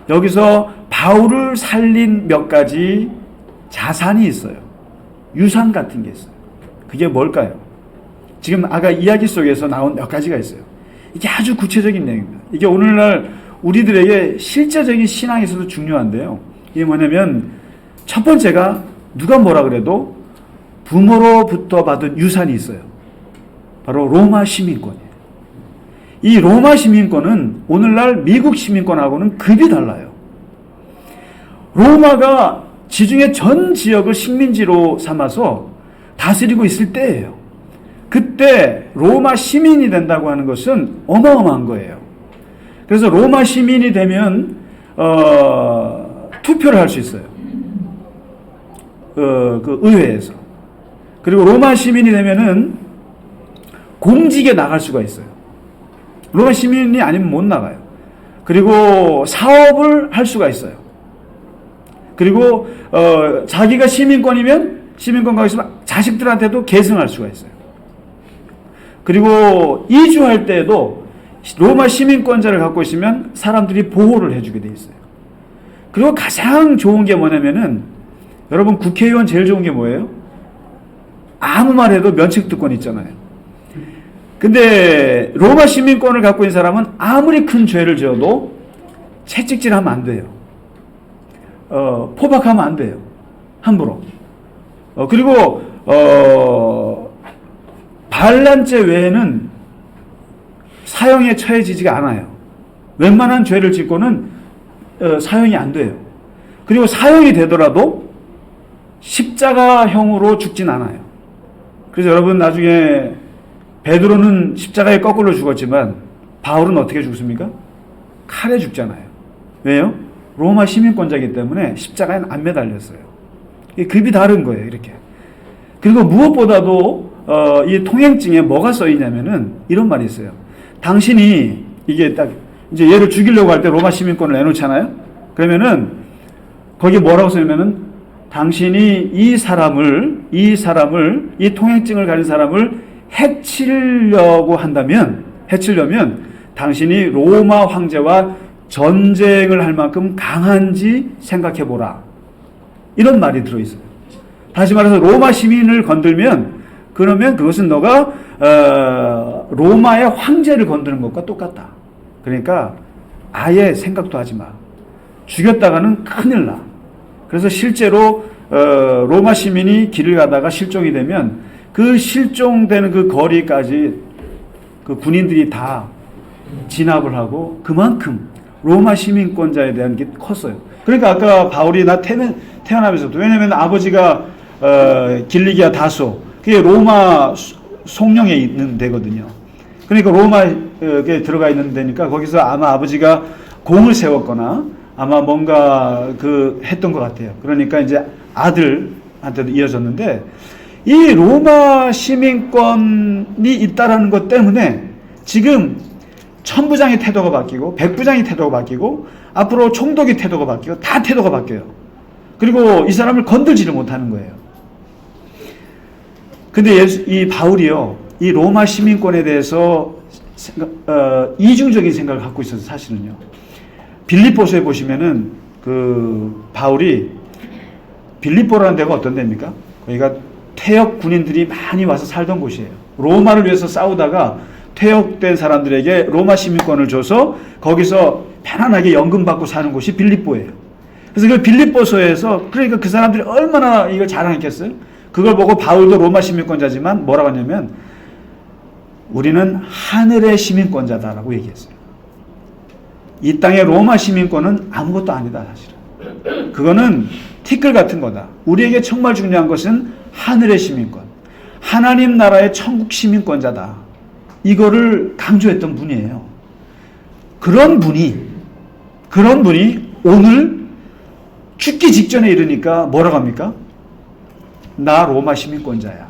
여기서 바울을 살린 몇 가지 자산이 있어요. 유산 같은 게 있어요. 그게 뭘까요? 지금 아까 이야기 속에서 나온 몇 가지가 있어요. 이게 아주 구체적인 내용입니다. 이게 오늘날 우리들에게 실제적인 신앙에서도 중요한데요. 이게 뭐냐면 첫 번째가 누가 뭐라 그래도 부모로부터 받은 유산이 있어요. 바로 로마 시민권이에요. 이 로마 시민권은 오늘날 미국 시민권하고는 급이 달라요. 로마가 지중해 전 지역을 식민지로 삼아서 다스리고 있을 때예요. 그때 로마 시민이 된다고 하는 것은 어마어마한 거예요. 그래서 로마 시민이 되면 투표를 할 수 있어요. 그 의회에서. 그리고 로마 시민이 되면은 공직에 나갈 수가 있어요. 로마 시민이 아니면 못 나가요. 그리고 사업을 할 수가 있어요. 그리고 자기가 시민권이면 시민권 가고 있으면 자식들한테도 계승할 수가 있어요. 그리고 이주할 때에도 로마 시민권자를 갖고 있으면 사람들이 보호를 해주게 돼 있어요. 그리고 가장 좋은 게 뭐냐면은 여러분 국회의원 제일 좋은 게 뭐예요? 아무 말 해도 면책특권 있잖아요. 근데 로마 시민권을 갖고 있는 사람은 아무리 큰 죄를 지어도 채찍질하면 안 돼요. 포박하면 안 돼요. 함부로. 그리고 반란죄 외에는 사형에 처해지지가 않아요. 웬만한 죄를 짓고는 사형이 안 돼요. 그리고 사형이 되더라도 십자가형으로 죽진 않아요. 그래서 여러분 나중에 베드로는 십자가에 거꾸로 죽었지만 바울은 어떻게 죽습니까? 칼에 죽잖아요. 왜요? 로마 시민권자이기 때문에 십자가에는 안 매달렸어요. 급이 다른 거예요. 이렇게. 그리고 무엇보다도 이 통행증에 뭐가 써 있냐면은 이런 말이 있어요. 당신이 이게 딱 이제 얘를 죽이려고 할 때 로마 시민권을 내놓잖아요. 그러면은 거기 뭐라고 써 있냐면은 당신이 이 통행증을 가진 사람을 해치려면 당신이 로마 황제와 전쟁을 할 만큼 강한지 생각해 보라. 이런 말이 들어있어요. 다시 말해서 로마 시민을 건들면 그러면 그것은 너가 로마의 황제를 건드는 것과 똑같다. 그러니까 아예 생각도 하지 마. 죽였다가는 큰일 나. 그래서 실제로 로마 시민이 길을 가다가 실종이 되면 그 실종되는 그 거리까지 그 군인들이 다 진압을 하고 그만큼 로마 시민권자에 대한 게 컸어요. 그러니까 아까 바울이 나 태어나면서도 왜냐하면 아버지가 길리기아 다소 그게 로마 송령에 있는 데거든요. 그러니까 로마에 들어가 있는 데니까 거기서 아마 아버지가 공을 세웠거나 아마 뭔가 했던 것 같아요. 그러니까 이제 아들한테도 이어졌는데 이 로마 시민권이 있다라는 것 때문에 지금 천부장의 태도가 바뀌고 백부장의 태도가 바뀌고 앞으로 총독의 태도가 바뀌고 다 태도가 바뀌어요. 그리고 이 사람을 건들지를 못하는 거예요. 근데 이 바울이요, 이 로마 시민권에 대해서 이중적인 생각을 갖고 있어서 사실은요. 빌립보서에 보시면은 바울이 빌립보라는 데가 어떤 데입니까? 거기가 퇴역 군인들이 많이 와서 살던 곳이에요. 로마를 위해서 싸우다가 퇴역된 사람들에게 로마 시민권을 줘서 거기서 편안하게 연금 받고 사는 곳이 빌립보예요. 그래서 그 빌립보서에서 그러니까 그 사람들이 얼마나 이걸 자랑했겠어요? 그걸 보고 바울도 로마 시민권자지만 뭐라고 하냐면 우리는 하늘의 시민권자다라고 얘기했어요. 이 땅의 로마 시민권은 아무것도 아니다 사실은. 그거는 티끌 같은 거다. 우리에게 정말 중요한 것은 하늘의 시민권. 하나님 나라의 천국 시민권자다. 이거를 강조했던 분이에요. 그런 분이 오늘 죽기 직전에 이르니까 뭐라고 합니까? 나 로마 시민권자야.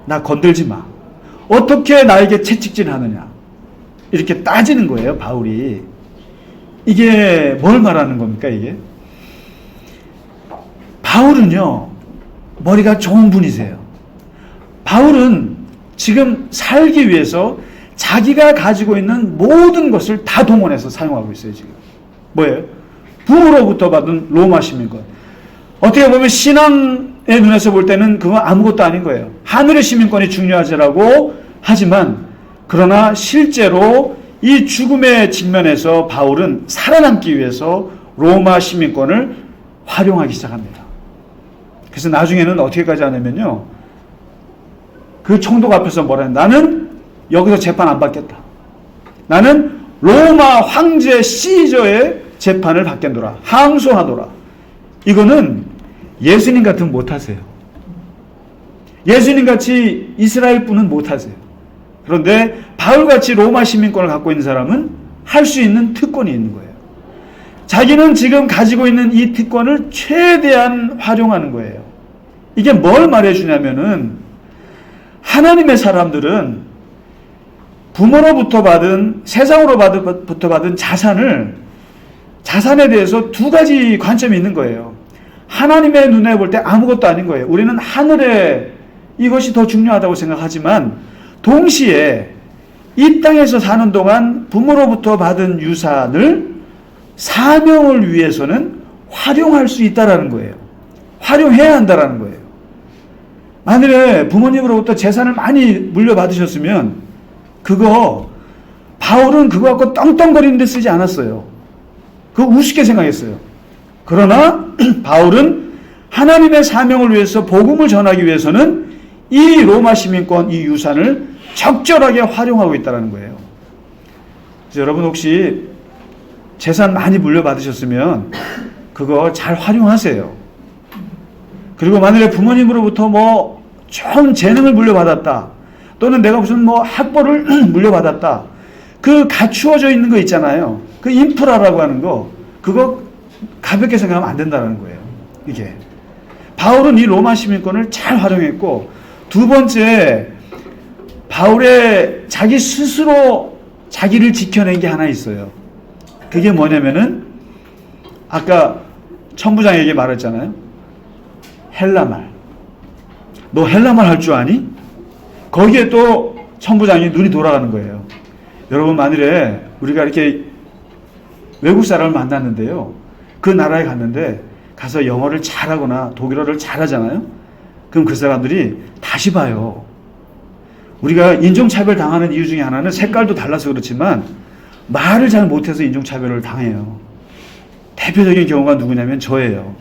나 건들지 마. 어떻게 나에게 채찍질하느냐. 이렇게 따지는 거예요, 바울이. 이게 뭘 말하는 겁니까, 이게? 바울은요, 머리가 좋은 분이세요. 바울은 지금 살기 위해서 자기가 가지고 있는 모든 것을 다 동원해서 사용하고 있어요, 지금. 뭐예요? 부모로부터 받은 로마 시민권. 어떻게 보면 신앙의 눈에서 볼 때는 그건 아무것도 아닌 거예요. 하늘의 시민권이 중요하지라고 하지만 그러나 실제로 이 죽음의 직면에서 바울은 살아남기 위해서 로마 시민권을 활용하기 시작합니다. 그래서 나중에는 어떻게까지 하냐면요. 그 총독 앞에서 뭐라 해요? 나는 여기서 재판 안 받겠다. 나는 로마 황제 시저의 재판을 받겠노라. 항소하노라. 이거는 예수님 같으면 못하세요. 예수님 같이 이스라엘 분은 못하세요. 그런데 바울같이 로마 시민권을 갖고 있는 사람은 할 수 있는 특권이 있는 거예요. 자기는 지금 가지고 있는 이 특권을 최대한 활용하는 거예요. 이게 뭘 말해주냐면은 하나님의 사람들은 부모로부터 받은 세상으로부터 받은 자산에 대해서 두 가지 관점이 있는 거예요. 하나님의 눈에 볼 때 아무것도 아닌 거예요. 우리는 하늘에 이것이 더 중요하다고 생각하지만 동시에 이 땅에서 사는 동안 부모로부터 받은 유산을 사명을 위해서는 활용할 수 있다라는 거예요. 활용해야 한다라는 거예요. 만일에 부모님으로부터 재산을 많이 물려받으셨으면 바울은 그거 갖고 떵떵거리는 데 쓰지 않았어요. 그거 우습게 생각했어요. 그러나 바울은 하나님의 사명을 위해서 복음을 전하기 위해서는 이 로마 시민권, 이 유산을 적절하게 활용하고 있다는 거예요. 그래서 여러분 혹시 재산 많이 물려받으셨으면 그거 잘 활용하세요. 그리고 만약에 부모님으로부터 뭐 좋은 재능을 물려받았다. 또는 내가 무슨 학벌을 물려받았다. 그 갖추어져 있는 거 있잖아요. 그 인프라라고 하는 거. 그거 가볍게 생각하면 안 된다는 거예요. 이게. 바울은 이 로마 시민권을 잘 활용했고, 두 번째, 바울의 자기 스스로 자기를 지켜낸 게 하나 있어요. 그게 뭐냐면은, 아까 천부장에게 말했잖아요. 헬라말. 너 헬라말 할 줄 아니? 거기에 또 천부장이 눈이 돌아가는 거예요. 여러분, 만일에 우리가 이렇게 외국 사람을 만났는데요. 그 나라에 갔는데 가서 영어를 잘하거나 독일어를 잘하잖아요. 그럼 그 사람들이 다시 봐요. 우리가 인종차별 당하는 이유 중에 하나는 색깔도 달라서 그렇지만 말을 잘 못해서 인종차별을 당해요. 대표적인 경우가 누구냐면 저예요.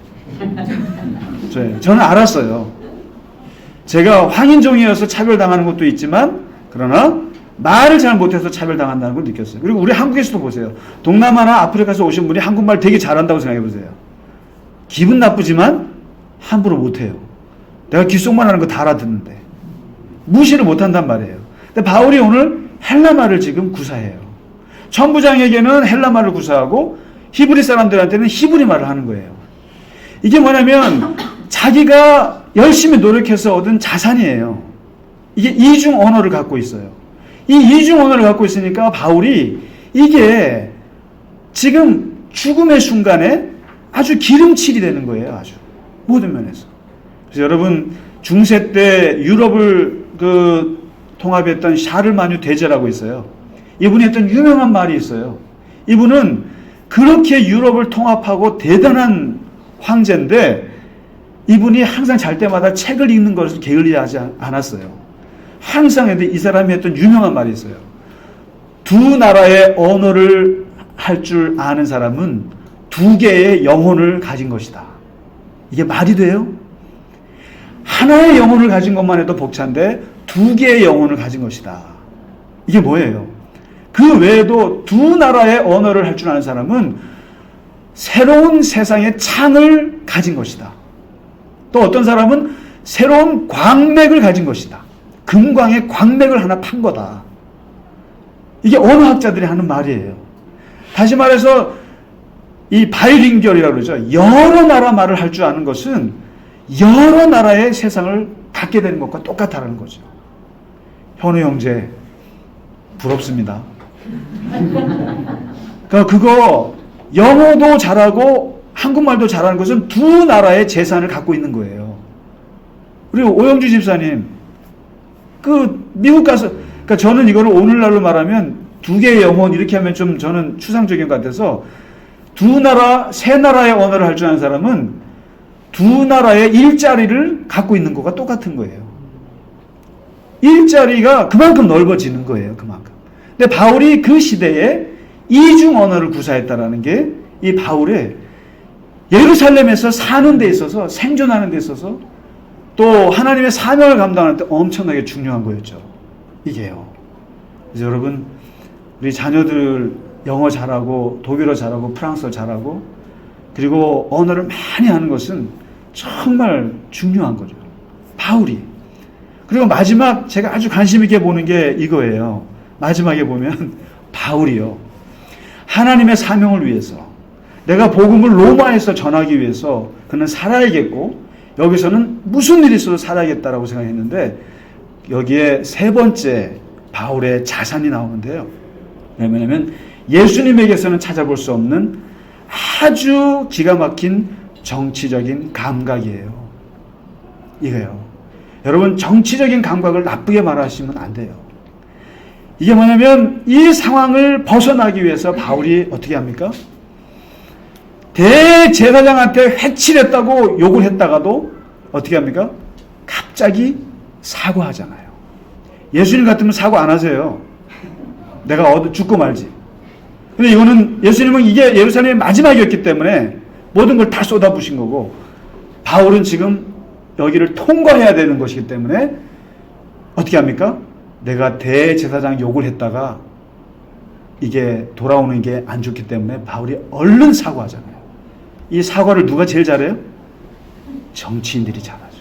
저는 알았어요. 제가 황인종이어서 차별당하는 것도 있지만 그러나 말을 잘 못해서 차별당한다는 걸 느꼈어요. 그리고 우리 한국에서도 보세요. 동남아나 아프리카에서 오신 분이 한국말 되게 잘한다고 생각해 보세요. 기분 나쁘지만 함부로 못해요. 내가 귓속말 하는 거 다 알아듣는데 무시를 못한단 말이에요. 근데 바울이 오늘 헬라말을 지금 구사해요. 천부장에게는 헬라말을 구사하고 히브리 사람들한테는 히브리 말을 하는 거예요. 이게 뭐냐면 자기가 열심히 노력해서 얻은 자산이에요. 이게 이중 언어를 갖고 있어요. 이 이중 언어를 갖고 있으니까 바울이 이게 지금 죽음의 순간에 아주 기름칠이 되는 거예요. 아주 모든 면에서. 그래서 여러분 중세 때 유럽을 통합했던 샤를마뉴 대제라고 있어요. 이분이 했던 유명한 말이 있어요. 이분은 그렇게 유럽을 통합하고 대단한 황제인데 이분이 항상 잘 때마다 책을 읽는 것을 게을리하지 않았어요. 항상 이 사람이 했던 유명한 말이 있어요. 두 나라의 언어를 할 줄 아는 사람은 두 개의 영혼을 가진 것이다. 이게 말이 돼요? 하나의 영혼을 가진 것만 해도 벅찬데 두 개의 영혼을 가진 것이다. 이게 뭐예요? 그 외에도 두 나라의 언어를 할 줄 아는 사람은 새로운 세상의 창을 가진 것이다. 또 어떤 사람은 새로운 광맥을 가진 것이다. 금광의 광맥을 하나 판 거다. 이게 언어학자들이 하는 말이에요. 다시 말해서 이 바이링결이라고 그러죠. 여러 나라 말을 할 줄 아는 것은 여러 나라의 세상을 갖게 되는 것과 똑같다는 거죠. 현우 형제 부럽습니다. 그러니까 그거 영어도 잘하고 한국말도 잘하는 것은 두 나라의 재산을 갖고 있는 거예요. 그리고 오영주 집사님 그 미국 가서 그러니까 저는 이거를 오늘날로 말하면 두 개의 영혼 이렇게 하면 좀 저는 추상적인 것 같아서 두 나라 세 나라의 언어를 할 줄 아는 사람은 두 나라의 일자리를 갖고 있는 것과 똑같은 거예요. 일자리가 그만큼 넓어지는 거예요. 그만큼. 근데 바울이 그 시대에 이중 언어를 구사했다라는 게 이 바울의 예루살렘에서 사는 데 있어서 생존하는 데 있어서 또 하나님의 사명을 감당하는 데 엄청나게 중요한 거였죠. 이게요. 그래서 여러분 우리 자녀들 영어 잘하고 독일어 잘하고 프랑스어 잘하고 그리고 언어를 많이 하는 것은 정말 중요한 거죠. 바울이. 그리고 마지막 제가 아주 관심 있게 보는 게 이거예요. 마지막에 보면 바울이요. 하나님의 사명을 위해서 내가 복음을 로마에서 전하기 위해서 그는 살아야겠고 여기서는 무슨 일이 있어도 살아야겠다라고 생각했는데 여기에 세 번째 바울의 자산이 나오는데요. 왜냐하면 예수님에게서는 찾아볼 수 없는 아주 기가 막힌 정치적인 감각이에요. 이거요. 여러분 정치적인 감각을 나쁘게 말하시면 안 돼요. 이게 뭐냐면 이 상황을 벗어나기 위해서 바울이 어떻게 합니까? 대제사장한테 회칠했다고 욕을 했다가도 어떻게 합니까? 갑자기 사과하잖아요. 예수님 같으면 사과 안 하세요. 내가 죽고 말지. 근데 이거는 예수님은 이게 예루살렘의 마지막이었기 때문에 모든 걸 다 쏟아부으신 거고 바울은 지금 여기를 통과해야 되는 것이기 때문에 어떻게 합니까? 내가 대제사장 욕을 했다가 이게 돌아오는 게 안 좋기 때문에 바울이 얼른 사과하잖아요. 이 사과를 누가 제일 잘해요? 정치인들이 잘하죠.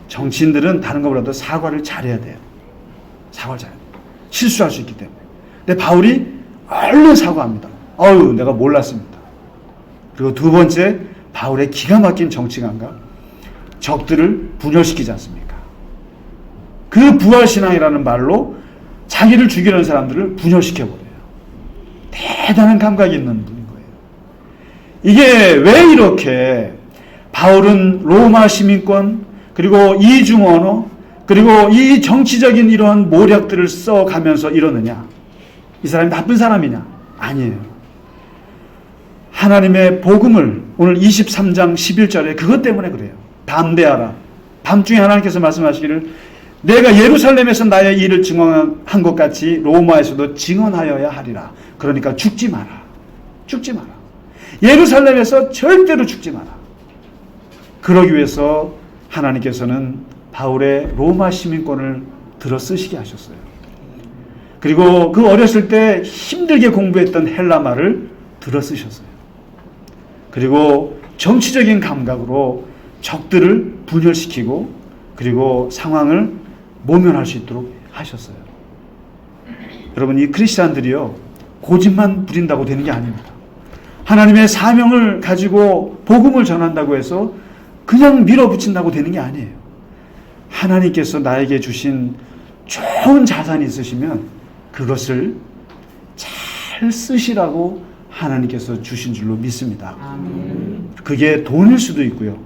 정치인들은 다른 것보다도 사과를 잘해야 돼요. 사과를 잘해야 돼요. 실수할 수 있기 때문에. 근데 바울이 얼른 사과합니다. 어휴, 내가 몰랐습니다. 그리고 두 번째, 바울의 기가 막힌 정치 감각. 적들을 분열시키지 않습니까? 그 부활신앙이라는 말로 자기를 죽이려는 사람들을 분열시켜버려요. 대단한 감각이 있는 분인 거예요. 이게 왜 이렇게 바울은 로마 시민권 그리고 이중 언어 그리고 이 정치적인 이러한 모략들을 써가면서 이러느냐? 이 사람이 나쁜 사람이냐? 아니에요. 하나님의 복음을 오늘 23장 11절에 그것 때문에 그래요. 담대하라. 밤중에 하나님께서 말씀하시기를 내가 예루살렘에서 나의 일을 증언한 것 같이 로마에서도 증언하여야 하리라. 그러니까 죽지 마라. 죽지 마라. 예루살렘에서 절대로 죽지 마라. 그러기 위해서 하나님께서는 바울의 로마 시민권을 들어 쓰시게 하셨어요. 그리고 그 어렸을 때 힘들게 공부했던 헬라말을 들어 쓰셨어요. 그리고 정치적인 감각으로 적들을 분열시키고 그리고 상황을 모면할 수 있도록 하셨어요. 여러분 이 크리스찬들이요 고집만 부린다고 되는 게 아닙니다. 하나님의 사명을 가지고 복음을 전한다고 해서 그냥 밀어붙인다고 되는 게 아니에요. 하나님께서 나에게 주신 좋은 자산이 있으시면 그것을 잘 쓰시라고 하나님께서 주신 줄로 믿습니다. 그게 돈일 수도 있고요.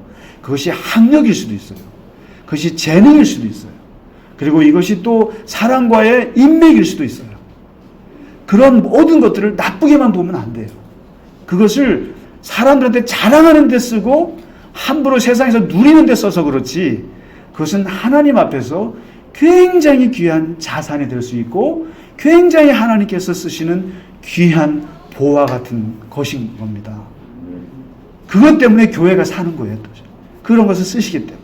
그것이 학력일 수도 있어요. 그것이 재능일 수도 있어요. 그리고 이것이 또 사람과의 인맥일 수도 있어요. 그런 모든 것들을 나쁘게만 보면 안 돼요. 그것을 사람들한테 자랑하는 데 쓰고 함부로 세상에서 누리는 데 써서 그렇지 그것은 하나님 앞에서 굉장히 귀한 자산이 될 수 있고 굉장히 하나님께서 쓰시는 귀한 보화 같은 것인 겁니다. 그것 때문에 교회가 사는 거예요. 또. 그런 것을 쓰시기 때문에.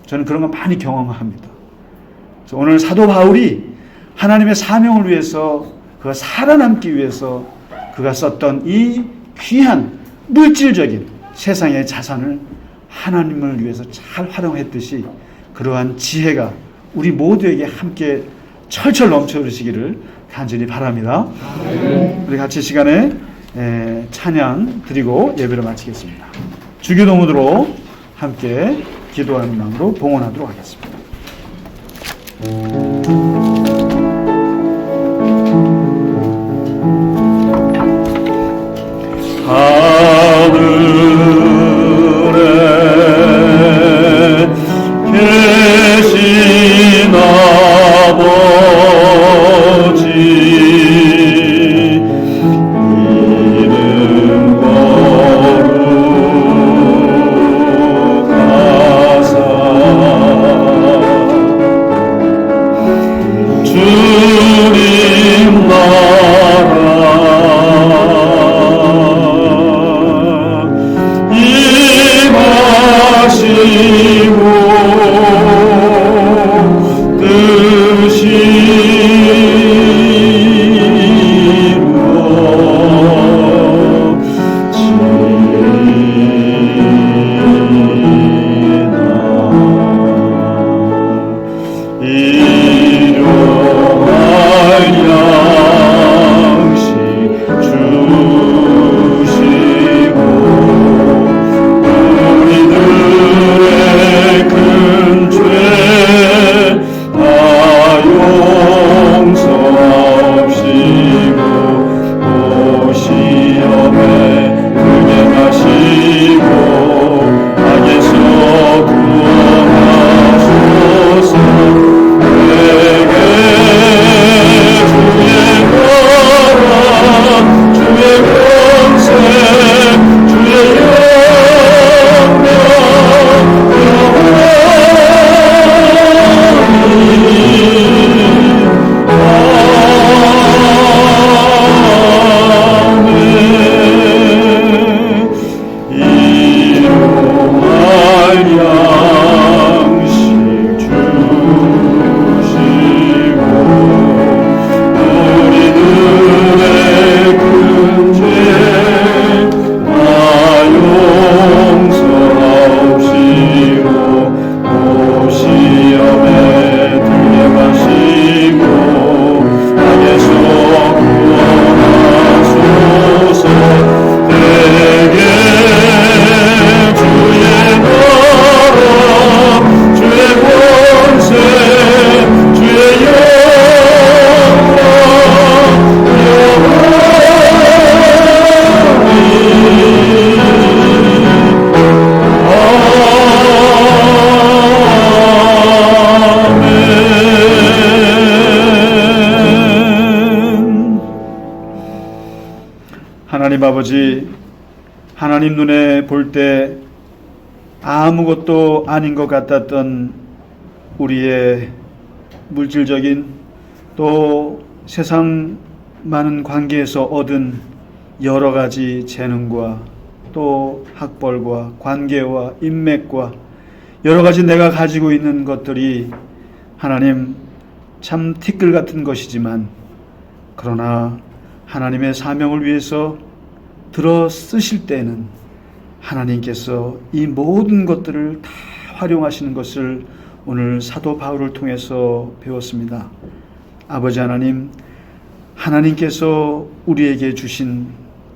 저는 그런 거 많이 경험합니다. 그래서 오늘 사도 바울이 하나님의 사명을 위해서 그가 살아남기 위해서 그가 썼던 이 귀한 물질적인 세상의 자산을 하나님을 위해서 잘 활용했듯이 그러한 지혜가 우리 모두에게 함께 철철 넘쳐 흐르시기를 간절히 바랍니다. 우리 같이 시간에 찬양 드리고 예배를 마치겠습니다. 주기도문으로 함께 기도하는 마음으로 봉헌하도록 하겠습니다. 하늘에 계신 아버지 이름 거룩하사 주님 나라 임하시고 뜻이 하나님 아버지, 하나님 눈에 볼 때 아무것도 아닌 것 같았던 우리의 물질적인 또 세상 많은 관계에서 얻은 여러 가지 재능과 또 학벌과 관계와 인맥과 여러 가지 내가 가지고 있는 것들이 하나님 참 티끌 같은 것이지만 그러나 하나님의 사명을 위해서 들어 쓰실 때는 하나님께서 이 모든 것들을 다 활용하시는 것을 오늘 사도 바울을 통해서 배웠습니다. 아버지 하나님, 하나님께서 우리에게 주신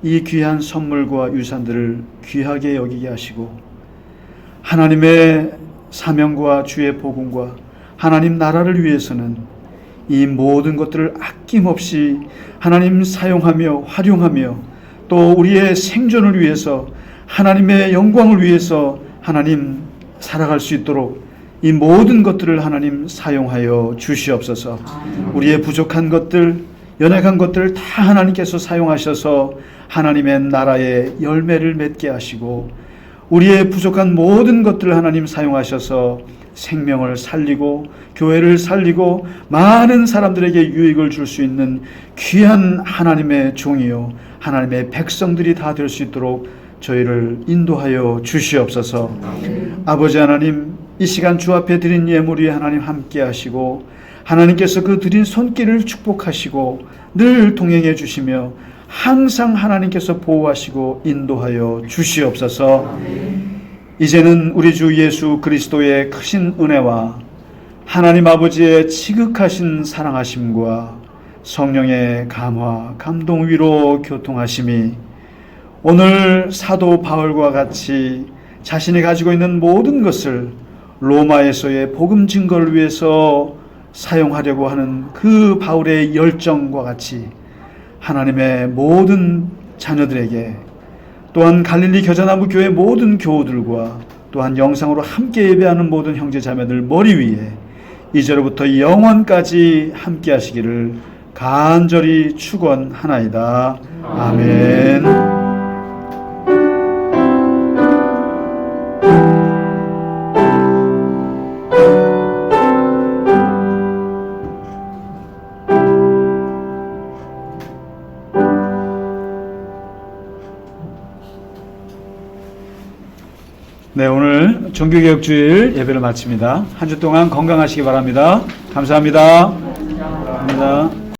이 귀한 선물과 유산들을 귀하게 여기게 하시고 하나님의 사명과 주의 복음과 하나님 나라를 위해서는 이 모든 것들을 아낌없이 하나님 사용하며 활용하며 또 우리의 생존을 위해서 하나님의 영광을 위해서 하나님 살아갈 수 있도록 이 모든 것들을 하나님 사용하여 주시옵소서. 우리의 부족한 것들, 연약한 것들을 다 하나님께서 사용하셔서 하나님의 나라의 열매를 맺게 하시고 우리의 부족한 모든 것들을 하나님 사용하셔서 생명을 살리고 교회를 살리고 많은 사람들에게 유익을 줄 수 있는 귀한 하나님의 종이요 하나님의 백성들이 다 될 수 있도록 저희를 인도하여 주시옵소서. 아버지 하나님, 이 시간 주 앞에 드린 예물이 하나님 함께 하시고 하나님께서 그 드린 손길을 축복하시고 늘 동행해 주시며 항상 하나님께서 보호하시고 인도하여 주시옵소서. 이제는 우리 주 예수 그리스도의 크신 은혜와 하나님 아버지의 지극하신 사랑하심과 성령의 감화, 감동, 위로, 교통하심이 오늘 사도 바울과 같이 자신이 가지고 있는 모든 것을 로마에서의 복음 증거를 위해서 사용하려고 하는 그 바울의 열정과 같이 하나님의 모든 자녀들에게, 또한 갈릴리 겨자나무 교회 모든 교우들과 또한 영상으로 함께 예배하는 모든 형제 자매들 머리 위에 이제로부터 영원까지 함께 하시기를 간절히 축원하나이다. 아멘. 네, 오늘 종교개혁주일 예배를 마칩니다. 한 주 동안 건강하시기 바랍니다. 감사합니다. 감사합니다.